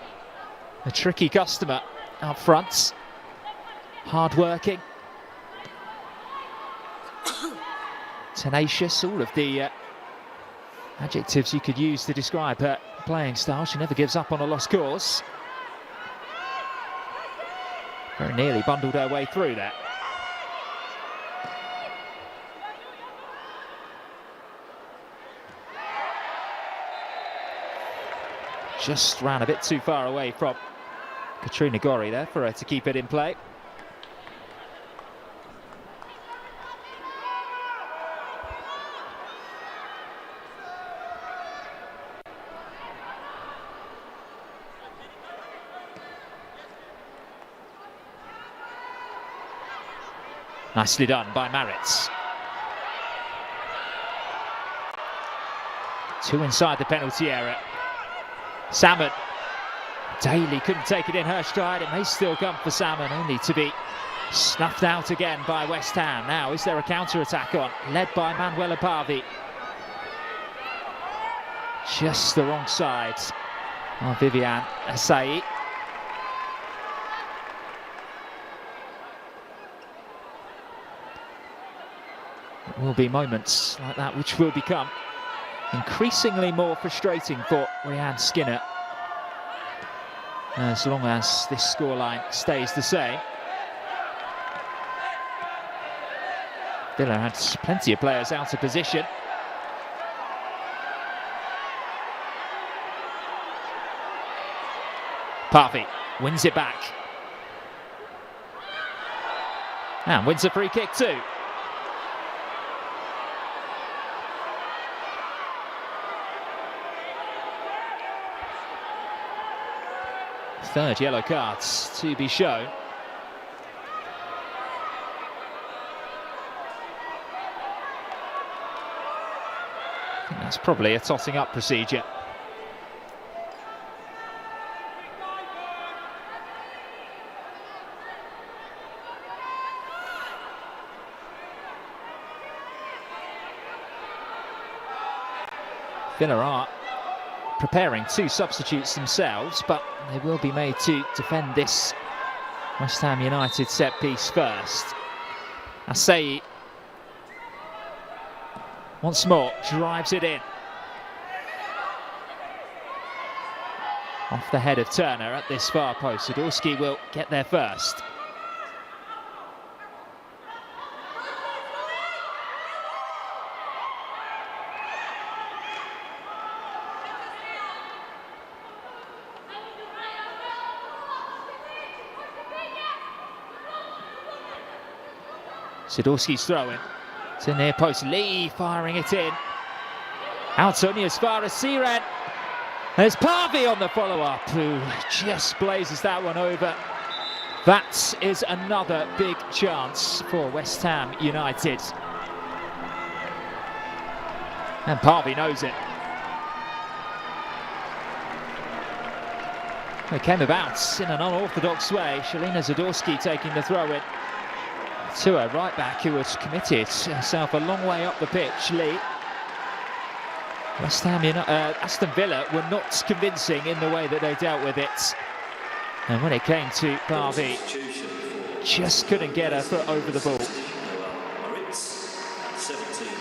a tricky customer up front. Hard-working. Tenacious, all of the adjectives you could use to describe her playing style. She never gives up on a lost cause. Very nearly bundled her way through there. Just ran a bit too far away from Katrina Gori there for her to keep it in play. Nicely done by Maritz. 2 inside the penalty area. Salmon. Daly couldn't take it in her stride. It may still come for Salmon, only to be Snuffed out again by West Ham. Now, is there a counter-attack on? Led by Manuela Parvi. Just the wrong side. Oh, Viviane Asseyi. It will be moments like that which will become increasingly more frustrating for Rianne Skinner, as long as this scoreline stays the same. Villa had plenty of players out of position. Parvi wins it back. And wins a free kick too. Third yellow cards to be shown. I think that's probably a totting up procedure. Villa are preparing two substitutes themselves, but they will be made to defend this West Ham United set piece first. Asseyi once more drives it in. Off the head of Turner at this far post. Zadorsky will get there first. Zadorsky's throwing to near post. Lee firing it in. Out only as far as Siren. There's Parvi on the follow-up, who just blazes that one over. That is another big chance for West Ham United. And Parvi knows it. It came about in an unorthodox way. Shalina Zadorsky taking the throw in to a right back who has committed herself a long way up the pitch. Lee. West Ham Aston Villa were not convincing in the way that they dealt with it. And when it came to Parvi, just couldn't get her foot over the ball.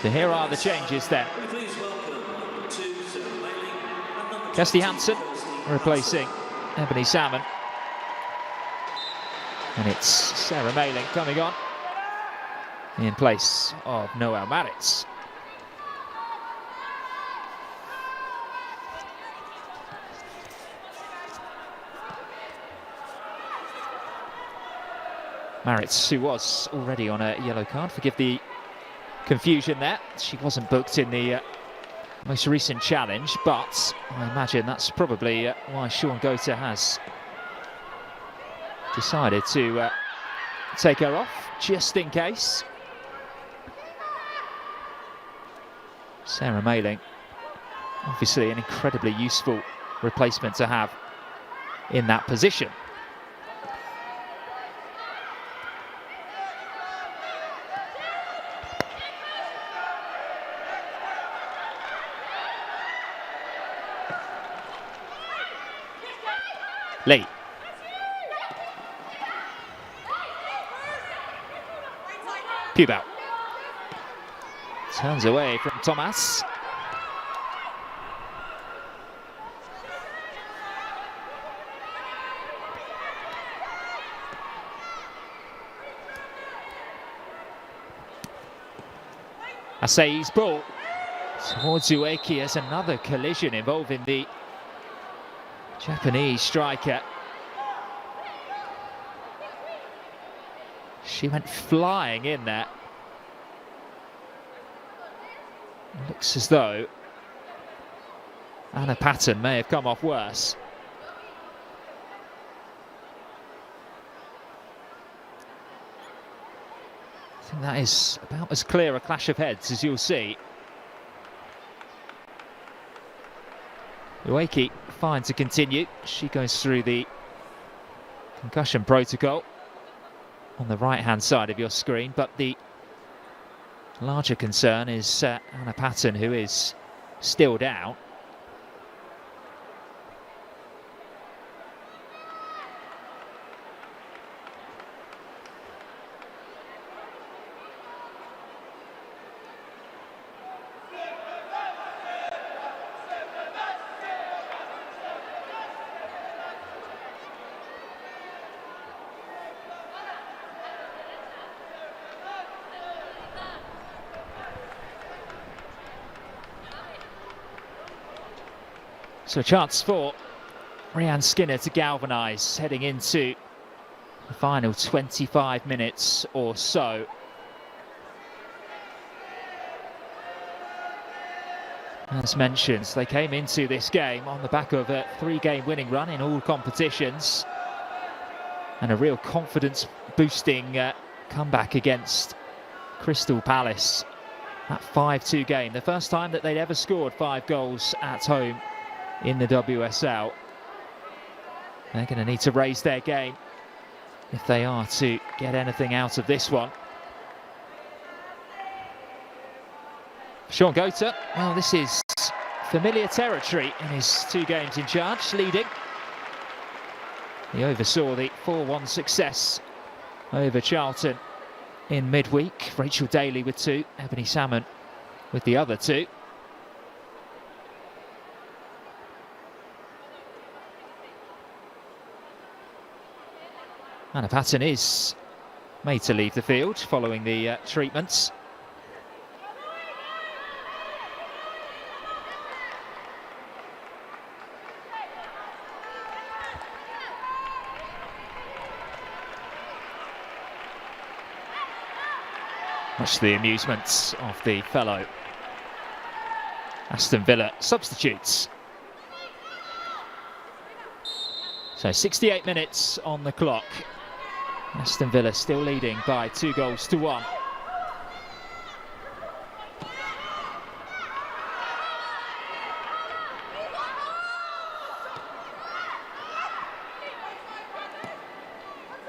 So here are the changes then. Kirsty Hansen replacing Ebony Salmon. And it's Sarah Mayling coming on in place of Noelle Maritz. Maritz, who was already on a yellow card, forgive the confusion there. She wasn't booked in the most recent challenge, but I imagine that's probably why Sean Gota has decided to take her off, just in case. Sarah Mayling, obviously an incredibly useful replacement to have in that position. Lee. Pubel. Turns away from Thomas. Asseyi's ball towards Ueki as another collision involving the Japanese striker. She went flying in there. Looks as though Anna Patton may have come off worse. I think that is about as clear a clash of heads as you'll see. Ueki fine to continue. She goes through the concussion protocol on the right-hand side of your screen, but the larger concern is Anna Patten, who is still down. So a chance for Rianne Skinner to galvanise heading into the final 25 minutes or so. As mentioned, they came into this game on the back of a 3-game winning run in all competitions and a real confidence-boosting comeback against Crystal Palace. That 5-2 game, the first time that they'd ever scored 5 goals at home in the WSL. They're going to need to raise their game if they are to get anything out of this one. Sean Gota, well, this is familiar territory in his 2 games in charge, leading. He oversaw the 4-1 success over Charlton in midweek. Rachel Daly with 2, Ebony Salmon with the other 2. Anna Patten is made to leave the field following the treatments. Much to the amusement of the fellow Aston Villa substitutes. So 68 minutes on the clock. Aston Villa still leading by 2-1.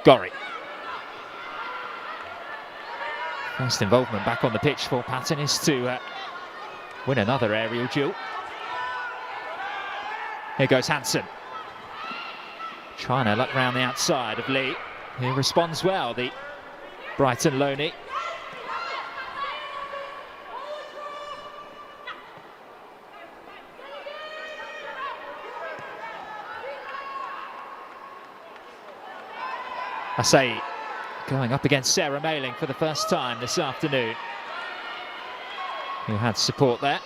Gorry. First involvement back on the pitch for Patten is to win another aerial duel. Here goes Hansen. Trying to luck round the outside of Lee, who responds well, the Brighton loanee. Asseyi going up against Sarah Mailing for the first time this afternoon, who had support there.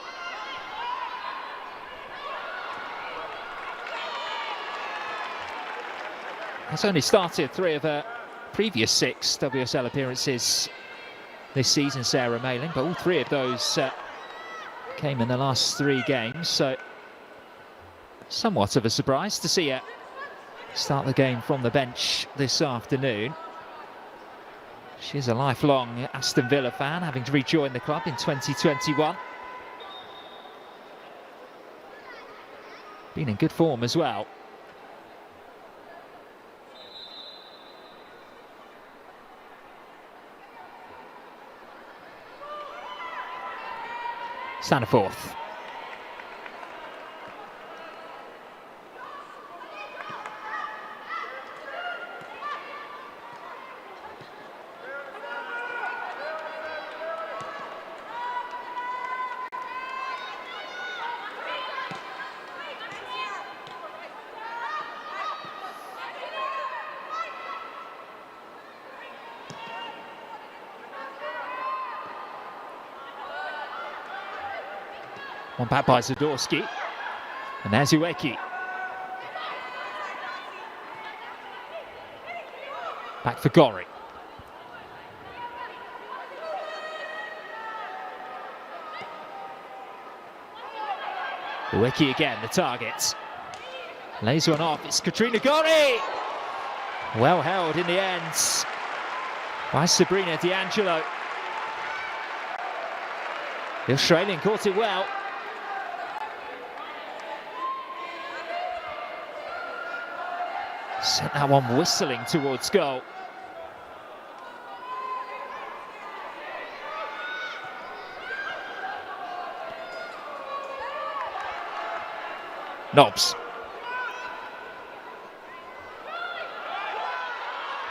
Has only started 3 of her previous 6 WSL appearances this season, Sarah Mailing, but all 3 of those came in the last 3 games, so somewhat of a surprise to see her start the game from the bench this afternoon. She's a lifelong Aston Villa fan, having rejoined the club in 2021. Been in good form as well. Staniforth. One back by Zadorsky. And there's Ueki. Back for Gorry. Ueki again, the target. Lays one off, it's Katrina Gorry! Well held in the end by Sabrina D'Angelo. The Australian caught it well. Sent that one whistling towards goal. Nobbs.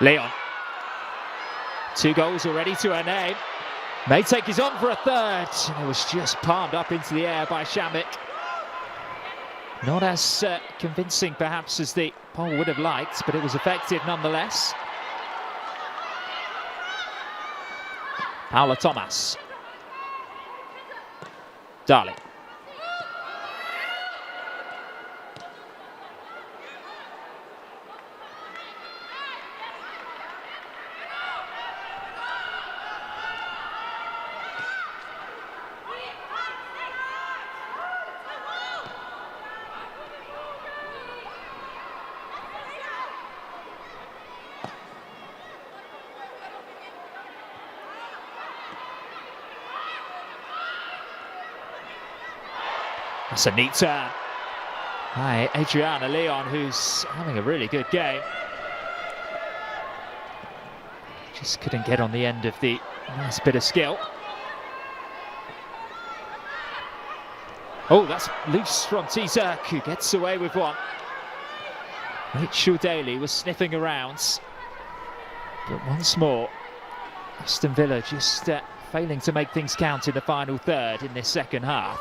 Leon. 2 goals already to her name. May take his on for a third. And it was just palmed up into the air by Shamik. Not as convincing perhaps as the poll would have liked, but it was effective nonetheless. Paula Thomas. Darley. That's a neat turn by Adriana Leon, who's having a really good game. Just couldn't get on the end of the nice bit of skill. Oh, that's loose from Tizak, who gets away with one. Rachel Daly was sniffing around. But once more, Aston Villa just failing to make things count in the final third in this second half.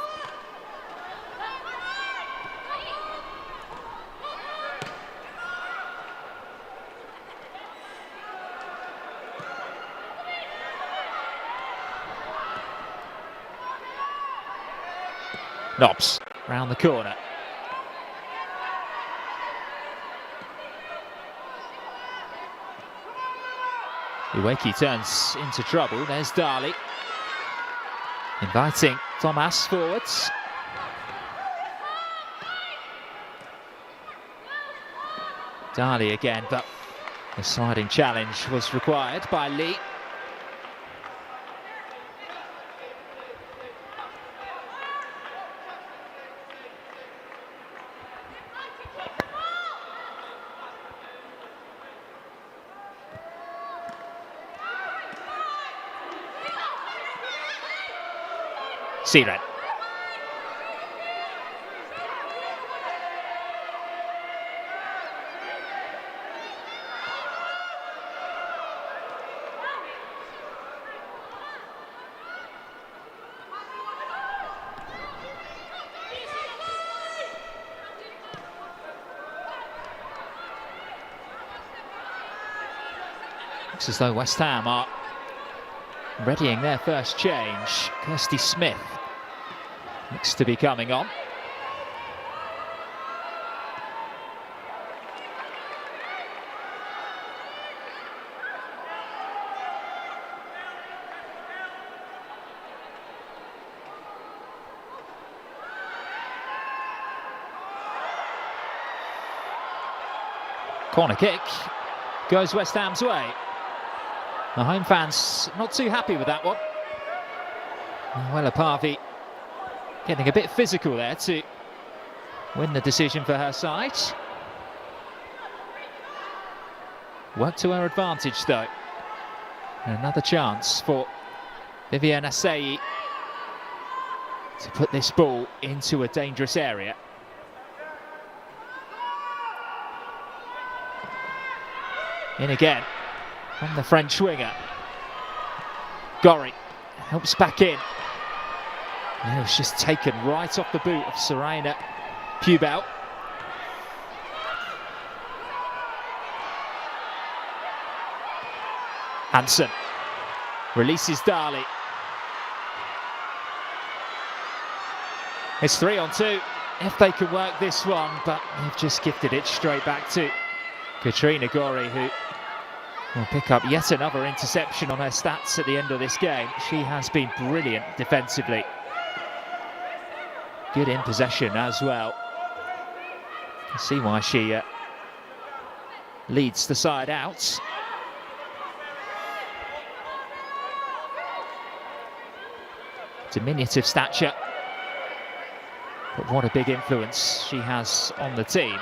Nobbs round the corner. Uweki turns into trouble. There's Darley. Inviting Thomas forwards. Darley again, but the sliding challenge was required by Lee. Siren. Looks as though West Ham are readying their first change. Kirsty Smith looks to be coming on. Corner kick goes West Ham's way. The home fans not too happy with that one. Well, Parvi getting a bit physical there to win the decision for her side. Worked to her advantage though. And another chance for Viviane Asseyi to put this ball into a dangerous area. In again from the French winger. Gorry helps back in. It was just taken right off the boot of Serena Pubel. Hansen releases Darley. It's 3-on-2 if they can work this one, but they've just gifted it straight back to Katrina Gorry, who will pick up yet another interception on her stats at the end of this game. She has been brilliant defensively. Good in possession as well. You can see why she leads the side out. Diminutive stature, but what a big influence she has on the team.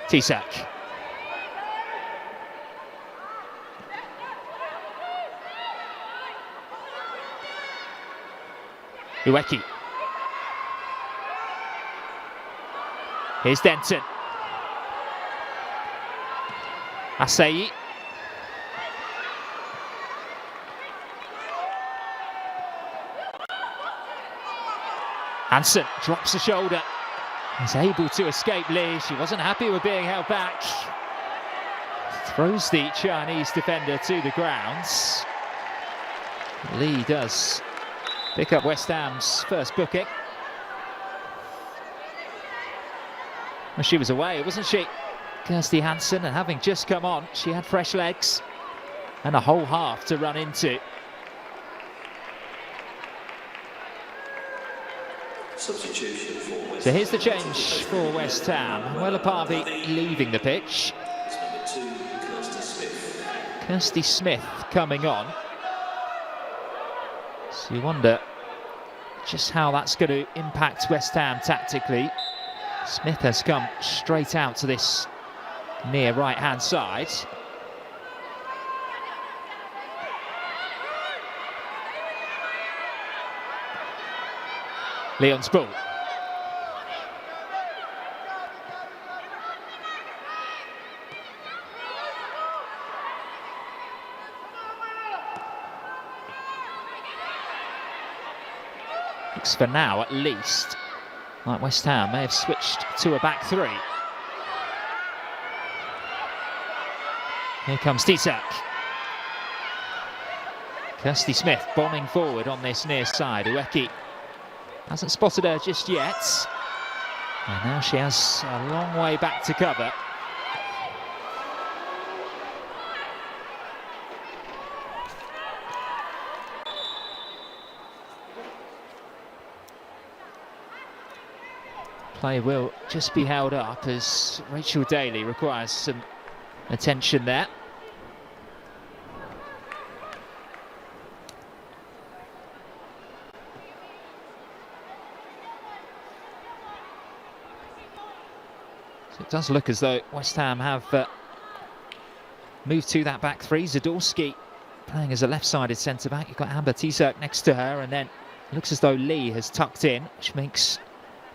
Tisak. Uweki Here's Denton. Asseyi. Hansen drops the shoulder. He's able to escape Lee. She wasn't happy with being held back. Throws the Chinese defender to the ground. Lee does pick up West Ham's first booking. Well, she was away, wasn't she? Kirsty Hansen, and having just come on, she had fresh legs and a whole half to run into. Substitution for West So here's the change for West Ham. Wella Parvey leaving the pitch. It's number 2, Kirsty Smith. Kirsty Smith coming on. So you wonder just how that's going to impact West Ham tactically. Smith has come straight out to this near right-hand side. Leon's ball. Looks for now, at least, like West Ham may have switched to a back three. Here comes Tisak. Kirsty Smith bombing forward on this near side. Ueki hasn't spotted her just yet. And now she has a long way back to cover. Play will just be held up as Rachel Daly requires some attention there. So it does look as though West Ham have moved to that back three. Zadorsky playing as a left-sided centre-back. You've got Amber Tisak next to her, and then it looks as though Lee has tucked in, which makes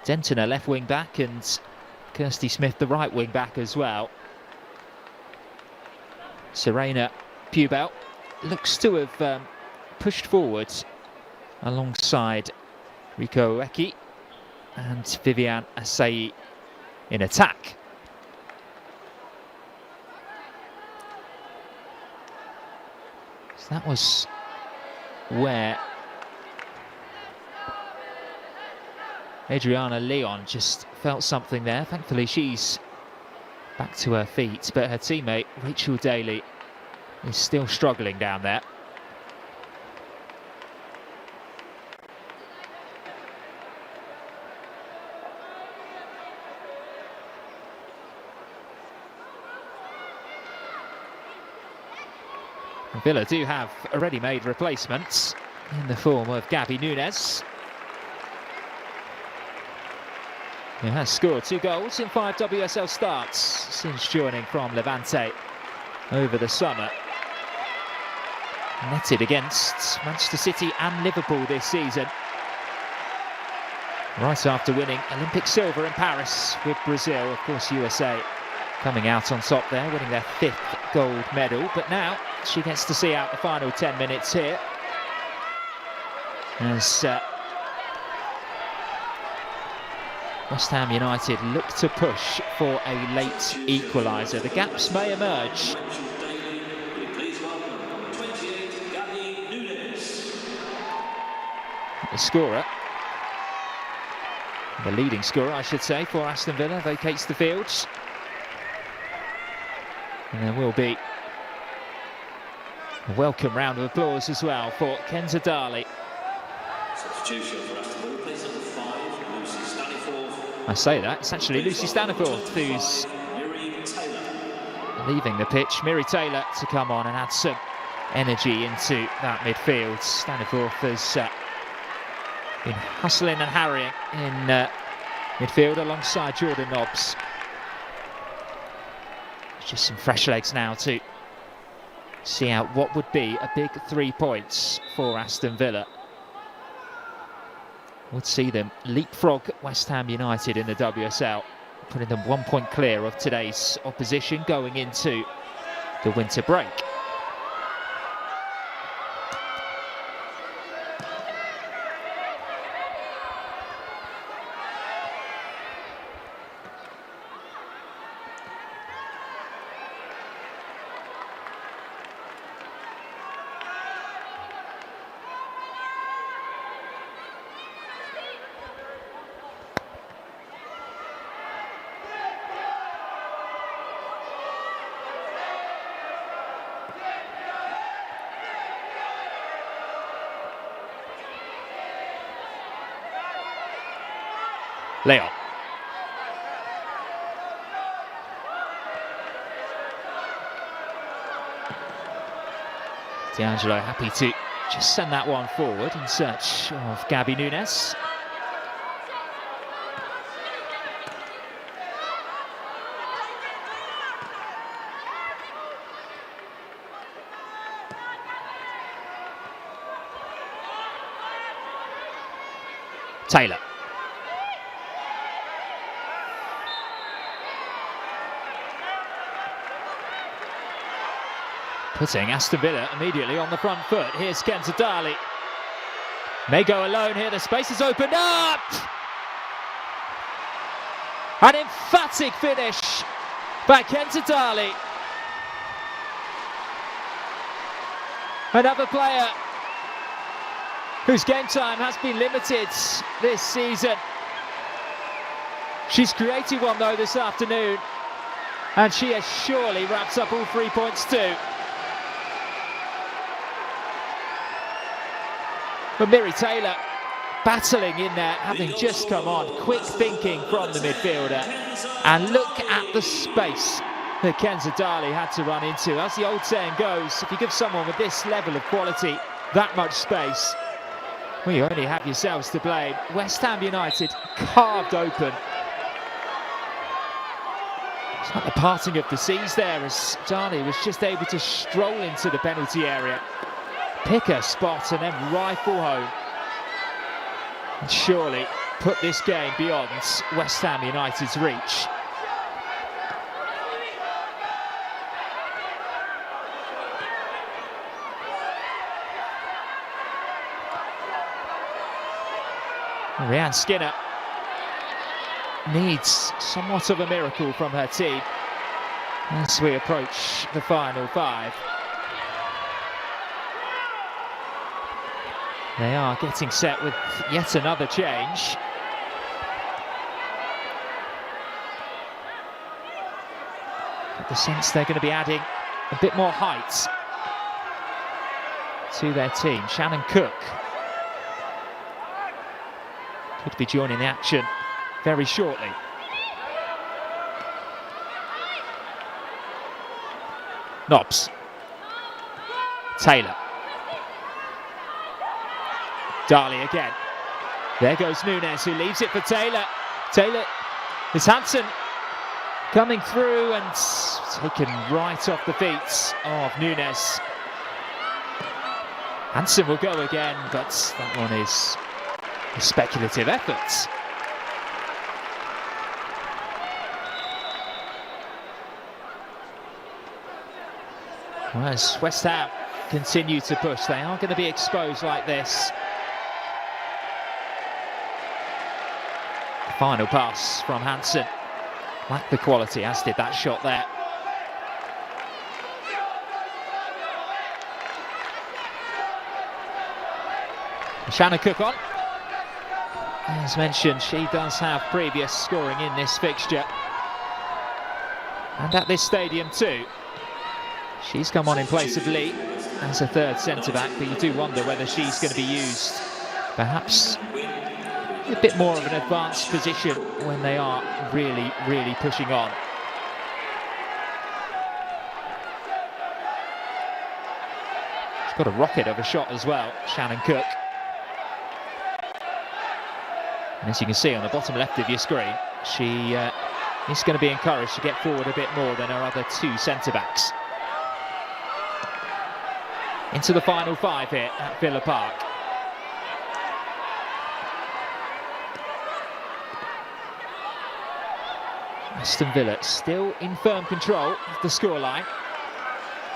Denton a left wing back and Kirsty Smith the right wing back as well. Serena Pubel looks to have pushed forward alongside Rico Ueki and Viviane Asseyi in attack. So that was where Adriana Leon just felt something there. Thankfully she's back to her feet, but her teammate Rachel Daly is still struggling down there. Villa do have already made replacements in the form of Gabby Nunes, who has scored 2 goals in 5 WSL starts since joining from Levante over the summer. Netted against Manchester City and Liverpool this season, right after winning Olympic silver in Paris with Brazil. Of course, USA coming out on top there, winning their 5th gold medal. But now she gets to see out the final 10 minutes here, as West Ham United look to push for a late equaliser. The gaps may emerge. The scorer, the leading scorer I should say, for Aston Villa vacates the field. And there will be a welcome round of applause as well for Kenza Dali. Substitution for Aston Villa, place number 5, Lucy Staniforth. I say that, it's actually Lucy Staniforth who's leaving the pitch. Miri Taylor to come on and add some energy into that midfield. Staniforth has been hustling and harrying in midfield alongside Jordan Nobbs. Just some fresh legs now to see out what would be a big 3 points for Aston Villa. Would see them leapfrog West Ham United in the WSL. putting them 1 point clear of today's opposition going into the winter break. Leon. D'Angelo happy to just send that one forward in search of Gabby Nunes. Taylor. Putting Aston Villa immediately on the front foot. Here's Kenza Dali. May go alone here, the space is opened up! An emphatic finish by Kenza Dali. Another player whose game time has been limited this season. She's created one though this afternoon, and she has surely wrapped up all 3 points too. But Miri Taylor battling in there, having just come on. Quick thinking from the midfielder. And look at the space that Kenza Dali had to run into. As the old saying goes, if you give someone with this level of quality that much space, well, you only have yourselves to blame. West Ham United carved open. It's like the parting of the seas there as Dali was just able to stroll into the penalty area, pick a spot and then rifle home. And surely put this game beyond West Ham United's reach. Rhian Skinner needs somewhat of a miracle from her team as we approach the final five. They are getting set with yet another change. Get the sense they're going to be adding a bit more height to their team. Shannon Cook could be joining the action very shortly. Nobbs. Taylor. Dali again. There goes Nunes, who leaves it for Taylor. Taylor is Hansen coming through and taken right off the feet of Nunes. Hansen will go again, but that one is a speculative effort. Well, as West Ham continue to push, they are going to be exposed like this. Final pass from Hansen. Lacked the quality, as did that shot there. Shannon Cook on. As mentioned, she does have previous scoring in this fixture. And at this stadium too. She's come on in place of Lee as a third centre-back, but you do wonder whether she's going to be used perhaps a bit more of an advanced position when they are really pushing on. She's got a rocket of a shot as well, Shannon Cook. And as you can see on the bottom left of your screen, she is going to be encouraged to get forward a bit more than her other two centre-backs. Into the final five here at Villa Park. Aston Villa still in firm control of the scoreline.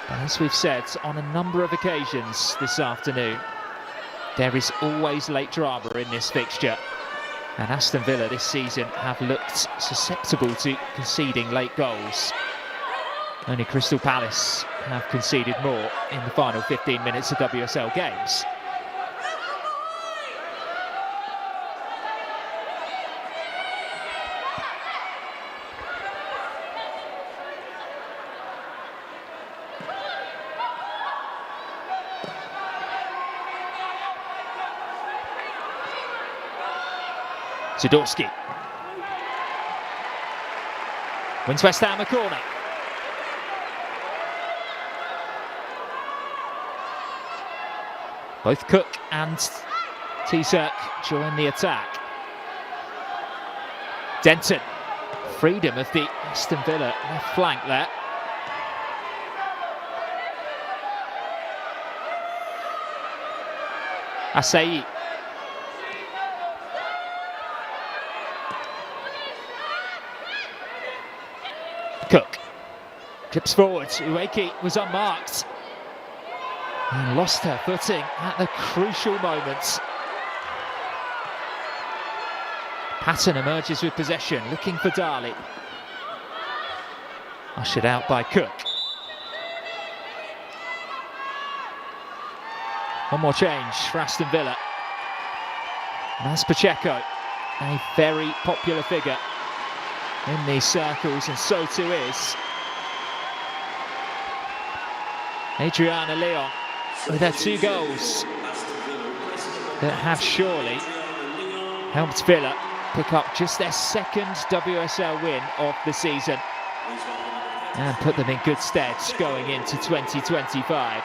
But as we've said on a number of occasions this afternoon, there is always late drama in this fixture. And Aston Villa this season have looked susceptible to conceding late goals. Only Crystal Palace have conceded more in the final 15 minutes of WSL games. Zadorsky wins West Ham a corner. Both Cook and T-Circ join the attack. Denton, freedom of the Aston Villa left flank there. Asseyi. Cook clips forward. Ueki was unmarked and lost her footing at the crucial moments. Patton emerges with possession, looking for Dali. Ushered out by Cook. One more change for Aston Villa. Naz Pacheco, a very popular figure in these circles, and so too is Adriana Leon with her 2 goals that have surely helped Villa pick up just their second WSL win of the season and put them in good stead going into 2025.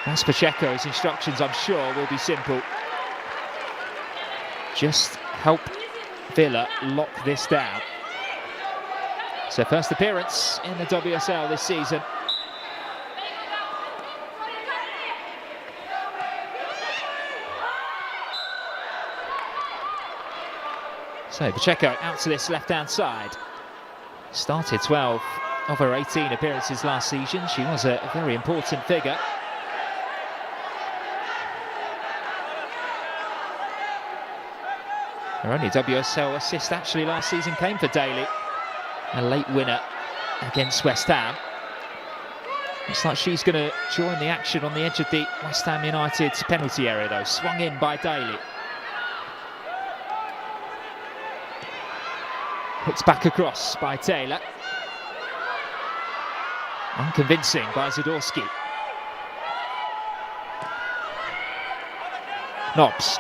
Naz Pacheco's instructions, I'm sure, will be simple. Just help Villa lock this down. So first appearance in the WSL this season. So Pacheco out to this left-hand side. Started 12 of her 18 appearances last season. She was a very important figure. Her only WSL assist actually last season came for Daly, a late winner against West Ham. Looks like she's going to join the action on the edge of the West Ham United penalty area though. Swung in by Daly. Hooked back across by Taylor. Unconvincing by Zadorsky. Nobbs.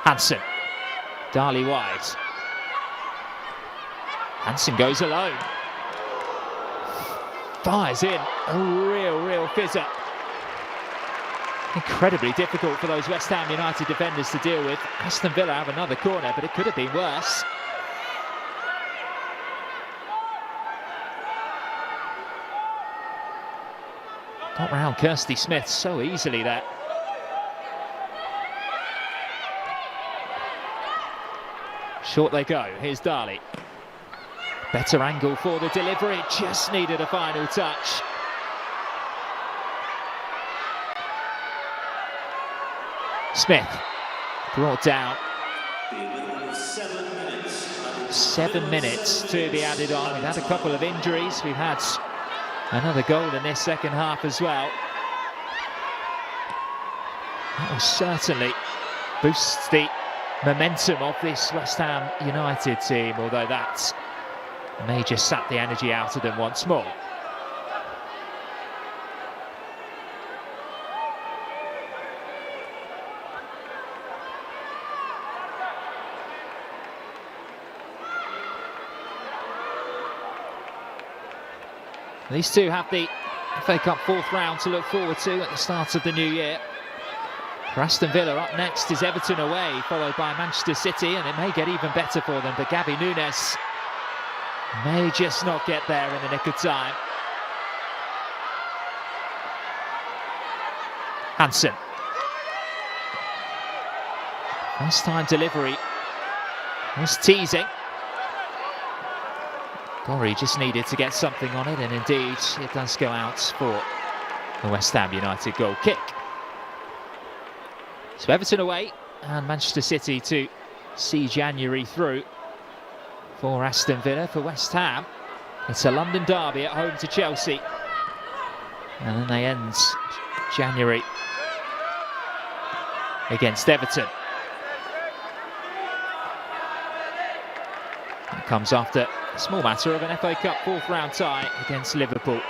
Hansen, Dali wide. Hansen goes alone. Fires in a real fizzer. Incredibly difficult for those West Ham United defenders to deal with. Aston Villa have another corner, but it could have been worse. Got round Kirsty Smith so easily there. Short they go, here's Dali. Better angle for the delivery, just needed a final touch. Smith brought down. 7 minutes to be added on. We've had a couple of injuries. We've had another goal in this second half as well. That will certainly boost the momentum of this West Ham United team, although that may just sap the energy out of them once more. These two have the FA Cup 4th round to look forward to at the start of the new year. For Aston Villa, up next is Everton away, followed by Manchester City, and it may get even better for them, but Gabby Nunes may just not get there in the nick of time. Hansen First time delivery was teasing. Gorry just needed to get something on it, and indeed it does go out for the West Ham United goal kick. So Everton away and Manchester City to see January through for Aston Villa. For West Ham, it's a London derby at home to Chelsea, and then they end January against Everton. That comes after a small matter of an FA Cup fourth round tie against Liverpool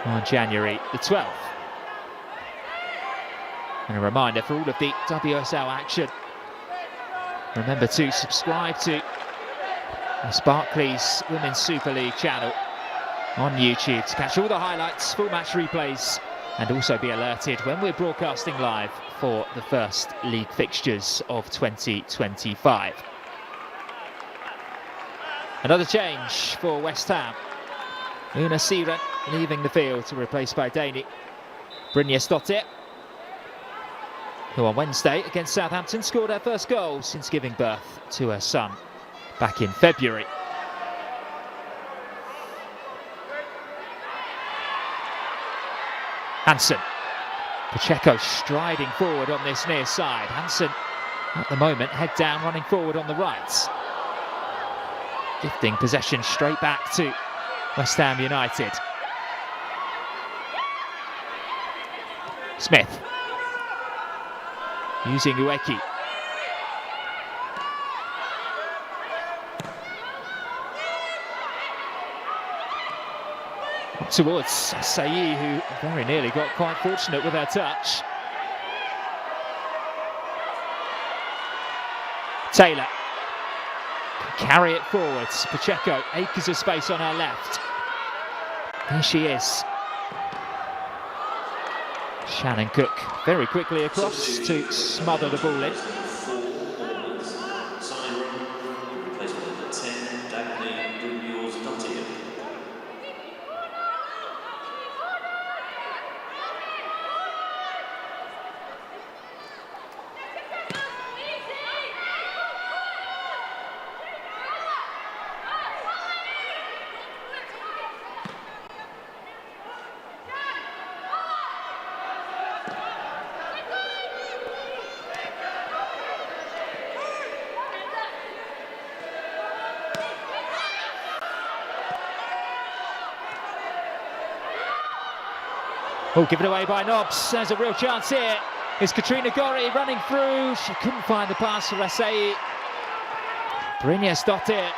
on January the 12th. And a reminder for all of the WSL action, remember to subscribe to this Barclays Women's Super League channel on YouTube to catch all the highlights, full match replays, and also be alerted when we're broadcasting live for the first league fixtures of 2025. Another change for West Ham. Una Siren leaving the field to replace by Dani Brynjarsdottir, who on Wednesday against Southampton scored her first goal since giving birth to her son back in February. Hansen. Pacheco striding forward on this near side. Hansen at the moment head down, running forward on the right. Gifting possession straight back to West Ham United. Smith. Using Ueki. Up towards Asseyi, who very nearly got quite fortunate with her touch. Taylor. Carry it forwards. Pacheco, acres of space on her left. There she is. Shannon Cook very quickly across to smother the ball in. Oh, given away by Nobbs. There's a real chance here. Is Katrina Gorry running through? She couldn't find the pass for Asseyi. Brynjarsdottir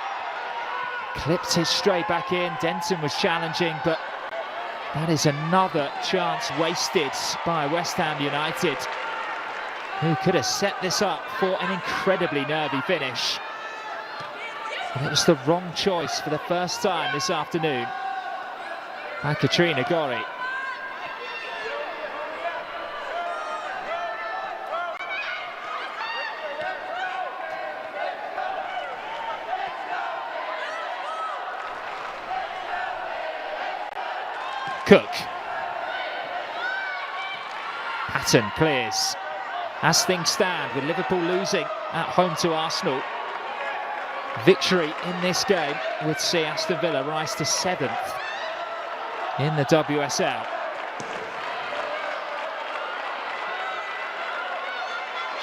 clipped it straight back in. Denton was challenging, but that is another chance wasted by West Ham United, who could have set this up for an incredibly nervy finish. But it was the wrong choice for the first time this afternoon by Katrina Gorry. Cook. Patton clears. As things stand, with Liverpool losing at home to Arsenal, victory in this game would see Aston Villa rise to 7th in the WSL.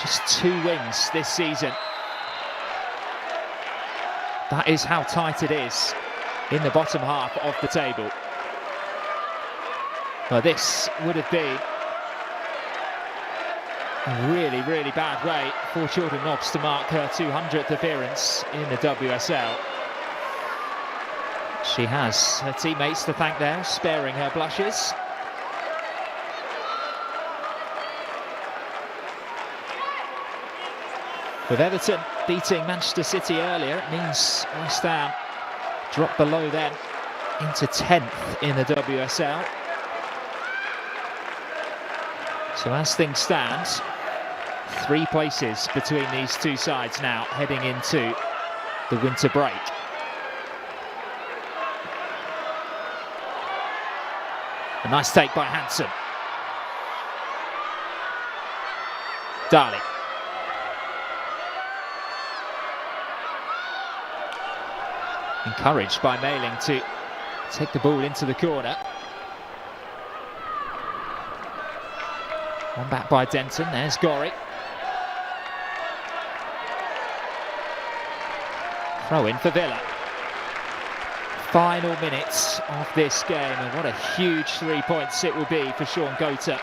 Just 2 wins this season. That is how tight it is in the bottom half of the table. Well, this would have been a really, really bad way for Jordan Nobbs to mark her 200th appearance in the WSL. She has her teammates to thank there, sparing her blushes. With Everton beating Manchester City earlier, it means West Ham drop below them into 10th in the WSL. So as things stand, 3 places between these two sides now heading into the winter break. A nice take by Hansen. encouraged by Mailing to take the ball into the corner. One back by Denton, there's Gorry. Throw in for Villa. Final minutes of this game, and what a huge 3 points it will be for Sean Gota.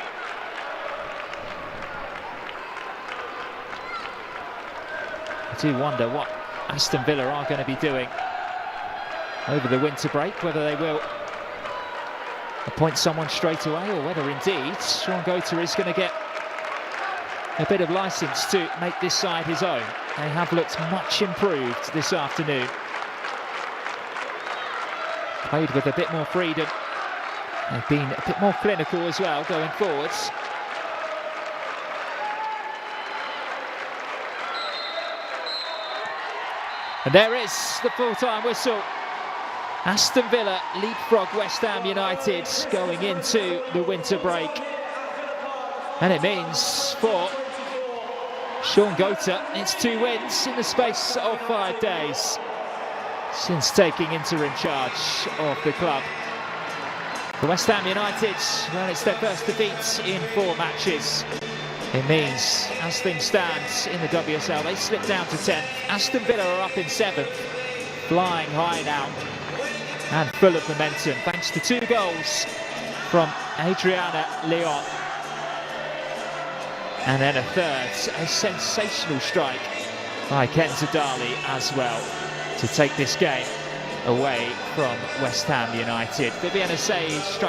I do wonder what Aston Villa are going to be doing over the winter break, whether they will appoint someone straight away or whether indeed Sean Gota is going to get a bit of licence to make this side his own. They have looked much improved this afternoon. Played with a bit more freedom. They've been a bit more clinical as well going forwards. And there is the full-time whistle. Aston Villa leapfrog West Ham United going into the winter break. And it means for Sean Gota, it's 2 wins in the space of 5 days since taking interim charge of the club. For West Ham United, well, it's their first defeat in 4 matches. It means, as things stand in the WSL, they slip down to 10th. Aston Villa are up in 7th, flying high now and full of momentum, thanks to 2 goals from Adriana Leon. And then a third, a sensational strike by Kenza Dali as well, to take this game away from West Ham United. Viviane Asseyi struck